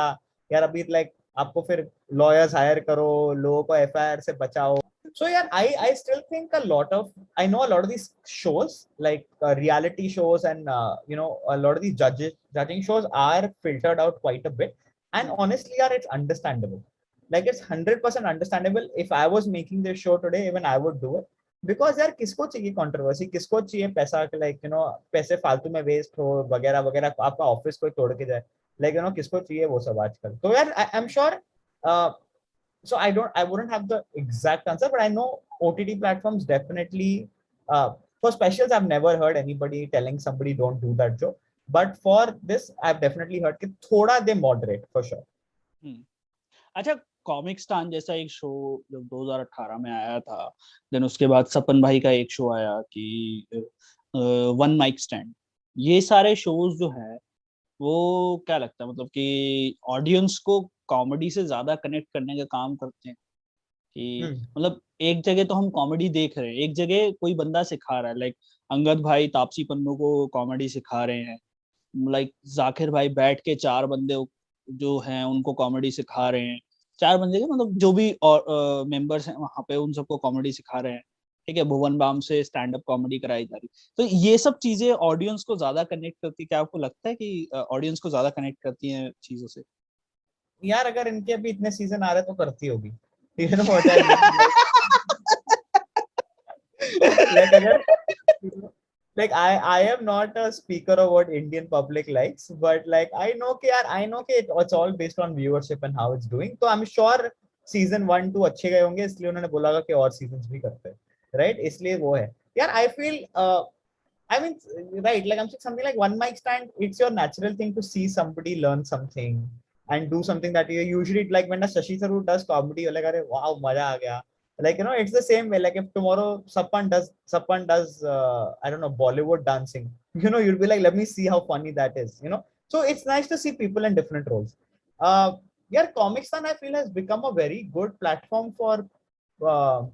यार, अभी लाइक आपको फिर लॉयर्स हायर करो, लोगों को एफआईआर से बचाओ। So yeah, I still think a lot of, I know a lot of these shows like reality shows and a lot of these judging shows are filtered out quite a bit, and honestly yeah, it's understandable. Like it's 100% understandable. If I was making this show today, even I would do it, because यार किसको चाहिए controversy, किसको चाहिए पैसा, like पैसे फालतू में waste हो वगैरह वगैरह, आपका ऑफिस कोई तोड़ के जाए, लाइक किसको चाहिए वो सब आजकल। तो यार आई am sure, so I wouldn't have the exact answer, but I know OTT platforms definitely, for specials I've never heard anybody telling somebody don't do that joke, but for this I've definitely heard कि थोड़ा they moderate for sure. अच्छा, कॉमिक्सटान जैसा एक show जब 2018 में आया था, then उसके बाद सपन भाई का एक शो आया कि वन माइक स्टैंड, ये सारे शोज जो है वो क्या लगता है, मतलब कि ऑडियंस को कॉमेडी से ज्यादा कनेक्ट करने का काम करते हैं? कि हम्म। मतलब एक जगह तो हम कॉमेडी देख रहे हैं, एक जगह कोई बंदा सिखा रहा है, लाइक अंगद भाई तापसी पन्नू को कॉमेडी सिखा रहे हैं, लाइक जाकिर भाई बैठ के चार बंदे जो हैं उनको कॉमेडी सिखा रहे हैं, चार बंदे के मतलब जो भी और मेंबर्स हैं वहां पे उन सबको कॉमेडी सिखा रहे हैं, ठीक है। भुवन बाम से स्टैंड अप कॉमेडी कराई जा रही, तो ये सब चीजें ऑडियंस को ज्यादा कनेक्ट करती है क्या? आपको लगता है कि ऑडियंस को ज्यादा कनेक्ट करती हैं चीजों से? यार अगर इनके अभी इतने सीजन आ रहे तो करती होगी, you know what I mean, like अगर like I am not a speaker of what Indian public likes, but like I know कि it's all based on viewership and how it's doing. तो I'm sure season 1 2 अच्छे गए होंगे, इसलिए उन्होंने बोला होगा कि और seasons भी करते हैं, right? इसलिए वो है यार। I feel I mean, right, like I'm saying something like one mic stand, it's your natural thing to see somebody learn something and do something that you usually like when a Shashi Tharoor does comedy, you're like, wow, maza aa gaya. Like, it's the same way. Like if tomorrow Sapan does I don't know, Bollywood dancing, you'll be like, let me see how funny that is. So it's nice to see people in different roles. Yeah, Comicstaan I feel has become a very good platform uh,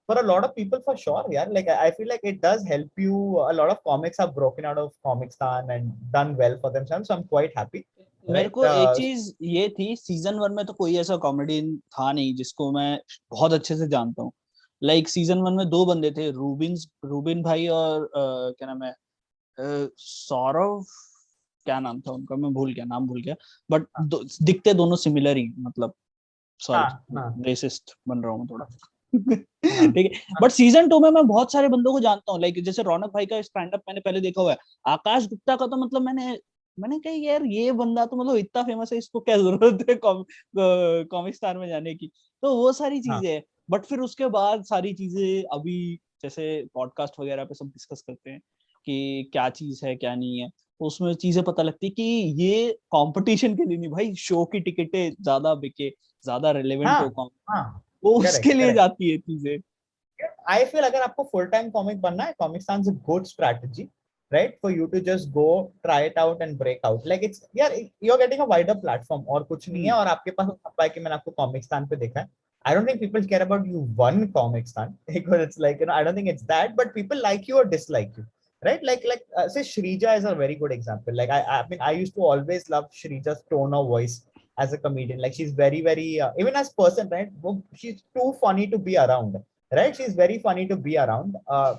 for a lot of people for sure. Yeah, like I feel like it does help you. A lot of comics have broken out of Comicstaan and done well for themselves. So I'm quite happy, मेरे right? को एक चीज ये थी, season 1 में तो कोई ऐसा कॉमेडियन था नहीं जिसको मैं बहुत अच्छे से जानता हूँ, लाइक सीजन 1 में 2 बंदे थे, रूबिन भाई और क्या नाम है, सौरव, क्या नाम था उनका, मैं भूल गया, नाम भूल गया, बट दिखते दोनों सिमिलर ही, मतलब सॉरी, हाँ हाँ रेसिस्ट बन रहा हूँ मैं थोड़ा। हाँ ठीक है, हाँ बट सीजन 2 में मैं बहुत सारे बंदों को जानता हूँ, लाइक जैसे रौनक भाई का स्टैंड अप मैंने पहले देखा हुआ है, आकाश गुप्ता का तो मतलब मैंने मैंने कहा यार ये बंदा तो मतलब इतना फेमस है, इसको क्या जरूरत है कॉमिक्सटान में जाने की, तो वो सारी हाँ चीजें है। बट फिर उसके बाद सारी चीजें अभी जैसे पॉडकास्ट वगैरह पे सब डिस्कस करते हैं कि क्या चीज है क्या नहीं है, तो उसमें चीजें पता लगती है कि ये कंपटीशन के लिए नहीं भाई, शो की टिकटें ज्यादा बिके, ज्यादा रिलेवेंट हाँ हो कौन, हाँ वो उसके करेक्ट लिए करेक्ट। जाती है चीजें। आई फील अगर आपको फुल टाइम कॉमिक बनना है, Comicstaan is a good strategy, right, for you to just go try it out and break out, like it's यार you are getting a wider platform और कुछ नहीं है, हम्म और आपके पास है कि मैंने आपको कॉमिक्सतान पे देखा है। I don't think people care about you one Comicstaan, because it's like, you know, I don't think it's that, but people like you or dislike you, right? Say Shrija is a very good example. Like I mean I used to always love Shrija's tone of voice as a comedian. Like she's very very even as person, right, she's too funny to be around, right? She's very funny to be around,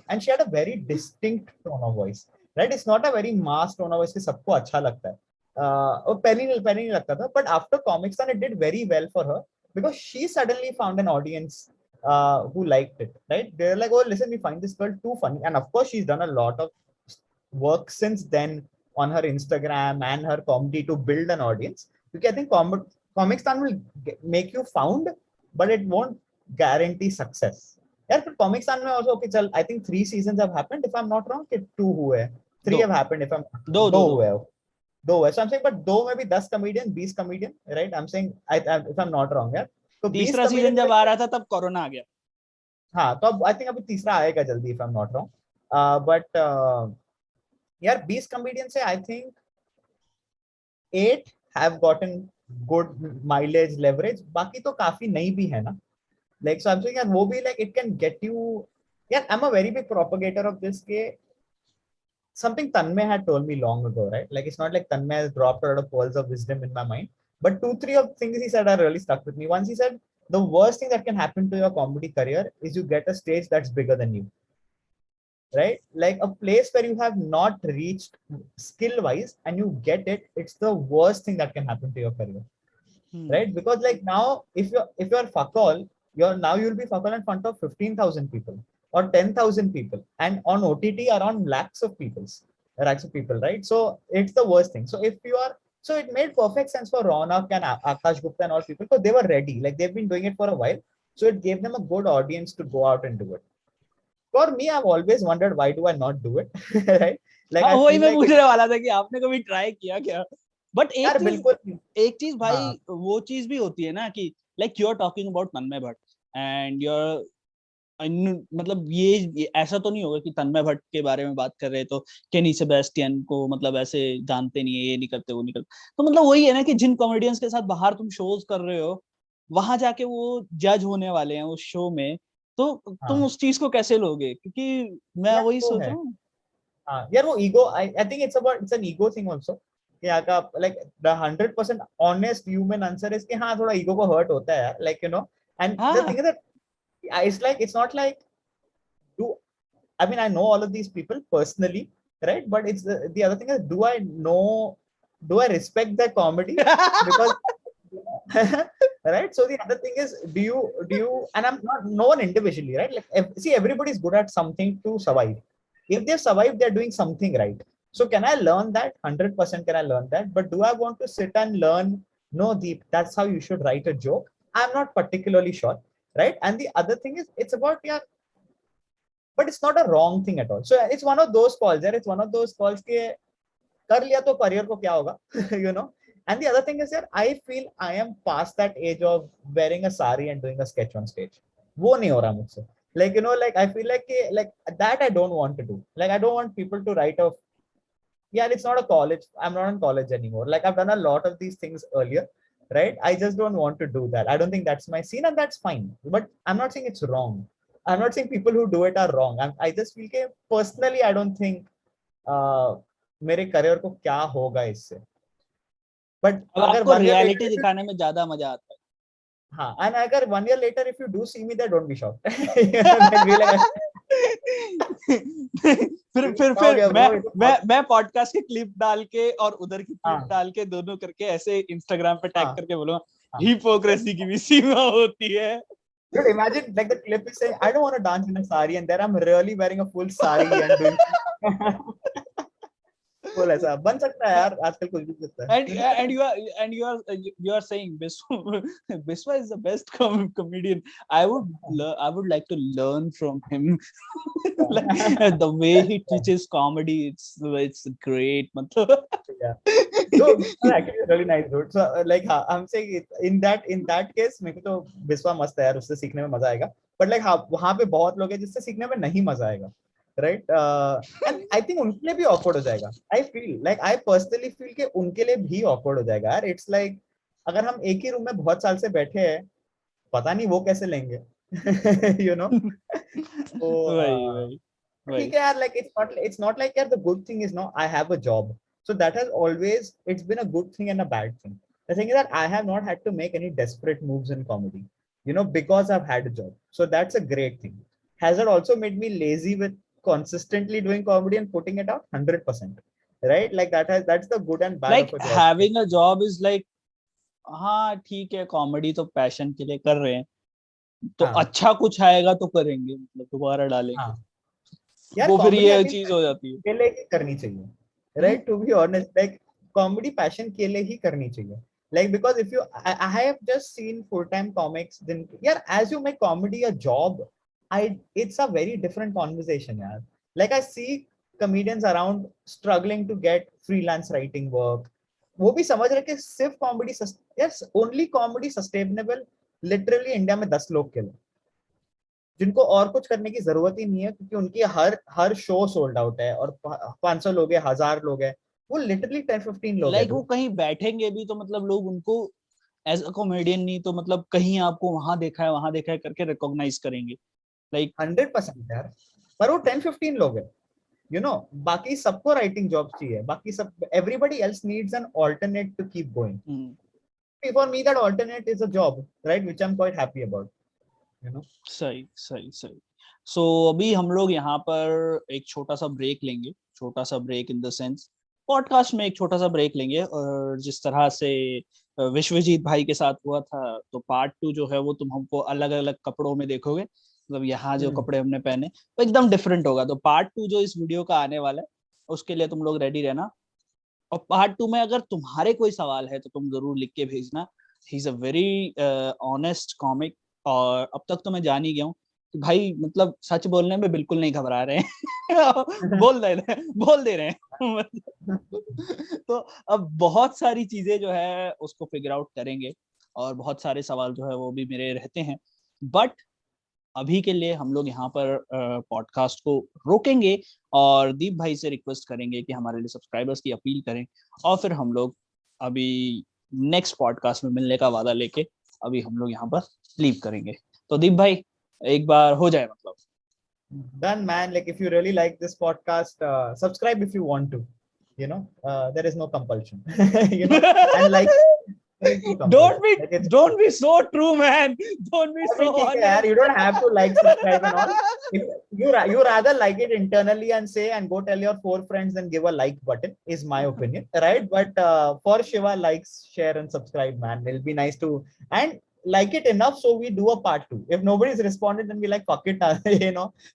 and she had a very distinct tone of voice, right? It's not a very mass tone of voice कि सबको अच्छा लगता है, और पहले नहीं लगता था, but after Comicstan it did very well for her because she suddenly found an audience who liked it, right? They're like, oh listen, we find this girl too funny, and of course she's done a lot of work since then on her Instagram and her comedy to build an audience. Because I think Comicstan will make you found, but it won't guarantee success. यार फिर comics में also okay चल, I think 3 seasons have happened if I'm not wrong, कि 2 हुए, 3 दो have happened if I'm, दो 2 दो दो हुए, 2 हुए, so I'm saying but 2 में भी 10 comedian 20 comedian, right? I'm saying if I'm not wrong यार, तो 20 तीसरा सीजन comedian जब में, आ रहा था तब कोरोना आ गया। हाँ तो अब आई थिंक अभी तीसरा आएगा जल्दी if I'm not wrong, but यार 20 comedian से I think 8 have gotten good mileage leverage, बाकी तो काफी नई भी है ना, like so I'm saying यार वो भी like it can get you, yeah, I'm a very big propagator of this के something Tanmay had told me long ago, right? Like it's not like Tanmay has dropped a lot of pearls of wisdom in my mind, but 2 3 of things he said are really stuck with me. Once he said the worst thing that can happen to your comedy career is you get a stage that's bigger than you, right? Like a place where you have not reached skill wise and you get it, it's the worst thing that can happen to your career, right? Because like now if you're fuck all, you'll be fuck all in front of 15,000 people or 10,000 people, and on OTT around lakhs of people, right? So it's the worst thing. So if you are, so it made perfect sense for Raunaq and Akash Gupta and all people, because they were ready, like they've been doing it for a while, so it gave them a good audience to go out and do it. For me, I've always wondered why do I not do it, right? Like हाँ I वही feel मैं like it, पूछने वाला था कि आपने कभी try किया क्या। बट यार बिल्कुल, एक चीज भाई, हाँ वो चीज भी होती है ना कि like you are talking about Tanmay Bhatt and your, मतलब ये ऐसा तो नहीं होगा कि तन्मय भट्ट के बारे में बात कर रहे हैं तो केनी सेबेस्टियन को मतलब ऐसे जानते नहीं है, ये नहीं करते वो नहीं करते, तो मतलब वही है ना कि जिन कॉमेडियंस के साथ बाहर तुम शोज कर रहे हो, वहां जाके वो जज होने वाले हैं उस शो में, तो तुम हाँ उस चीज को कैसे लोगे, क्योंकि मैं यार वही वो सोच है, रहा हूँ। हाँ यार वो ego, I think it's an ego thing also, कि अगर like the 100% honest human answer is कि हाँ थोड़ा ईगो को हर्ट होता है यार, like you know, and the हाँ thing is that it's not like, do I mean I know all of these people personally, right? But it's the other thing is, do I respect their comedy? Because right, so the other thing is, do you, and I'm not no one individually, right? Like see, everybody's good at something to survive. If they've survived, they're doing something right. So can I learn that? 100% can I learn that? But do I want to sit and learn, no Deep, that's how you should write a joke? I'm not particularly sure, right? And the other thing is, it's about, yeah, but it's not a wrong thing at all. So it's one of those calls, yeah, it's one of those calls के कर लिया तो career को क्या होगा, you know. And the other thing is that I feel I am past that age of wearing a sari and doing a sketch on stage. वो नहीं हो रहा मुझसे. Like, you know, like I feel like that I don't want to do. Like I don't want people to write off. Yeah, it's not a college. I'm not in college anymore. Like I've done a lot of these things earlier, right? I just don't want to do that. I don't think that's my scene, and that's fine. But I'm not saying it's wrong. I'm not saying people who do it are wrong. I just feel कि personally I don't think मेरे career को क्या होगा इससे. But अब अगर आपको 1 year later, reality दिखाने में ज्यादा मजा आता है। हाँ, and अगर 1 year later if you do see me there, don't be shocked. क्या हो फिर गया मैं ब्रो, ये तो मैं बहुत। मैं पॉडकास्ट की क्लिप डाल के और उधर की क्लिप हाँ डाल के दोनों करके ऐसे इंस्टाग्राम पे टैग हाँ करके बोलूंगा हाँ। हिपोक्रेसी की भी सीमा होती है। Dude, imagine like the clip is saying, I don't want to dance in a sari, and there I'm really wearing a full sari and doing full ऐसा बन सकता है यार, आजकल कुछ भी हो सकता and है। you are saying Biswa Biswa is the best comedian. I would like to learn from him. Like, the way he teaches comedy, it's great. मतलब Yeah. No, Biswa actually is really nice, dude. So like हाँ, I'm saying in that case मेरे को तो बिस्वा मस्त है यार, उससे सीखने में मजा आएगा। बट लाइक हाँ, वहाँ पे बहुत लोग हैं जिससे सीखने में नहीं मजा आएगा, राइट? एंड आई थिंक उनके लिए भी ऑकवर्ड हो जाएगा। आई पर्सनली फील कि उनके लिए भी ऑकवर्ड हो जाएगा यार। इट्स लाइक अगर हम एक ही रूम में बहुत साल से बैठे हैं, पता नहीं वो कैसे लेंगे। You know. वही तो वही ठीक वही है यार, like it's not like यार the good thing is no I have a job, so that has always it's been a good thing and a bad thing. The thing is that I have not had to make any desperate moves in comedy, because I've had a job, so that's a great thing. Has it also made me lazy with consistently doing comedy and putting it out? 100%, right? Like that's the good and bad like of a job. having a job is like हाँ ठीक है comedy तो passion के लिए कर रहे हैं तो हाँ अच्छा कुछ आएगा तो करेंगे मतलब दोबारा डालेंगे हाँ यार, वो फिर कॉमेडी आई ये थिंक चीज हो जाती है। के लिए ही करनी चाहिए, hmm right? To be honest, like comedy passion के लिए ही करनी चाहिए। Like because if you I have just seen full-time comics, then yeah, as you make comedy a job, I it's a very different conversation, yeah. Like I see comedians around struggling to get freelance writing work, वो भी समझ रहे कि सिर्फ comedy, yes only comedy sustainable literally India में 10 लोग के लिए, जिनको और कुछ करने की जरूरत ही नहीं है, क्योंकि उनकी हर हर शो सोल्ड आउट है, और 500 लोग हैं, 1000 लोग हैं, वो लिटरली 10-15 लोग हैं लाइक वो dude। कहीं बैठेंगे भी तो मतलब लोग उनको एज अ कॉमेडियन नहीं तो मतलब कहीं आपको वहां देखा है करके रिकॉग्नाइज करेंगे लाइक 100% यार, पर वो 10-15 लोग हैं, बाकी सबको राइटिंग जॉब चाहिए, बाकी सब everybody else needs an alternate to keep going. For me that alternate is a job, right, which I am quite happy about, you know. सही सही सही। सो अभी हम लोग यहाँ पर एक छोटा सा ब्रेक लेंगे छोटा सा break in the sense podcast में एक छोटा सा ब्रेक लेंगे और जिस तरह से विश्वजीत भाई के साथ हुआ था तो पार्ट 2 जो है वो तुम हमको अलग अलग कपड़ों में देखोगे मतलब यहाँ जो कपड़े हमने पहने वो एकदम डिफरेंट होगा तो पार्ट 2 जो इस वीडियो का आने वाला है उसके लिए तुम लोग रेडी रहना और पार्ट 2 में अगर तुम्हारे कोई सवाल है तो तुम जरूर लिख के भेजना he is a very honest comic और अब तक तो मैं जान ही गया हूँ कि भाई मतलब सच बोलने में बिल्कुल नहीं घबरा रहे हैं बोल दे रहे हैं तो अब बहुत सारी चीजें जो है उसको फिगर आउट करेंगे और बहुत सारे सवाल जो है वो भी मेरे रहते हैं बट अभी के लिए हम लोग यहाँ पर पॉडकास्ट को रोकेंगे और दीप भाई से रिक्वेस्ट करेंगे कि हमारे लिए सब्सक्राइबर्स की अपील करें और फिर हम लोग अभी नेक्स्ट पॉडकास्ट में मिलने का वादा लेके अभी हम लोग यहाँ पर लीव करेंगे तो दीप भाई एक बार हो जाए मतलब Done, man. Like if you really like this podcast, subscribe if you want to, there is no compulsion. And like there is no don't compulsion, be like it's don't be so true man don't be I so mean, ठीक है यार, honest you don't have to like, subscribe and all. If you rather like it internally and say and go tell your 4 friends and give a like button is my opinion, right? But for Shiva, likes, share and subscribe, man. It'll be nice to and like it enough so we do a part 2. If nobody's responded, then we like fuck it,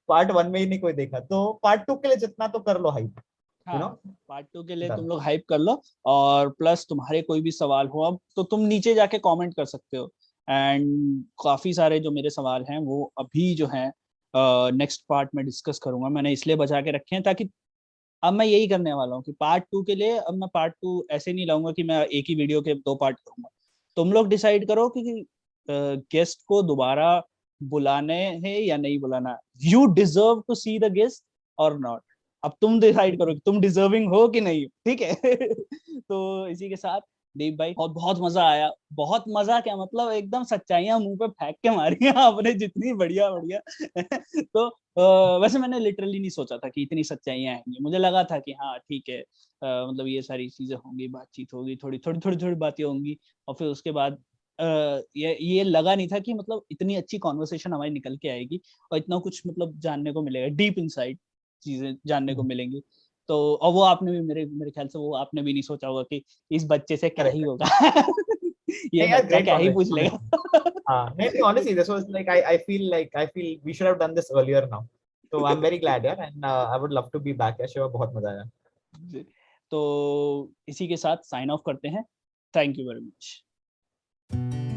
part 1 में ही नहीं कोई देखा, तो part 2 के लिए जितना तो कर लो hype, you हाँ know. पार्ट 2 के लिए तुम Done. लोग हाइप कर लो और प्लस तुम्हारे कोई भी सवाल हो अब तो तुम नीचे जाके कमेंट कर सकते हो एंड काफी सारे जो मेरे सवाल हैं वो अभी जो हैं नेक्स्ट पार्ट में डिस्कस करूंगा मैंने इसलिए बचा के रखे हैं ताकि अब मैं यही करने वाला हूँ कि पार्ट 2 के लिए अब मैं पार्ट 2 ऐसे नहीं लाऊंगा कि मैं एक ही वीडियो के 2 पार्ट करूंगा तुम लोग डिसाइड करो कि गेस्ट को दोबारा बुलाने हैं या नहीं बुलाना you deserve to see the guest और नॉट अब तुम डिसाइड करो कि तुम डिजर्विंग हो कि नहीं ठीक है तो इसी के साथ दीप भाई बहुत बहुत मजा आया बहुत मजा क्या मतलब एकदम सच्चाइयां मुंह पे फेंक के मारी हैं आपने जितनी बढ़िया बढ़िया तो वैसे मैंने लिटरली नहीं सोचा था कि इतनी सच्चाइयां आएंगी मुझे लगा था कि हाँ ठीक है मतलब ये सारी चीजें होंगी बातचीत होगी थोड़ी थोड़ी थोड़ी थोड़ी बातें होंगी और फिर उसके बाद ये लगा नहीं था कि मतलब इतनी अच्छी कॉन्वर्सेशन हमारी निकल के आएगी और इतना कुछ मतलब जानने को मिलेगा, डीप इनसाइट चीजें जानने को मिलेंगी। तो और वो आपने भी मेरे मेरे ख्याल से वो आपने भी नहीं सोचा होगा कि इस बच्चे से क्या ही होगा। ये नहीं यार, बच्चा great क्या ही पूछ conversation, लेगा। honestly. नहीं, honestly, this was like I feel we should have done this earlier now. So I'm very glad, yeah, and I would love to be back. Yeah, sure, बहुत मजा आया. तो इसी के साथ साइन ऑफ करते हैं। Thank you very much.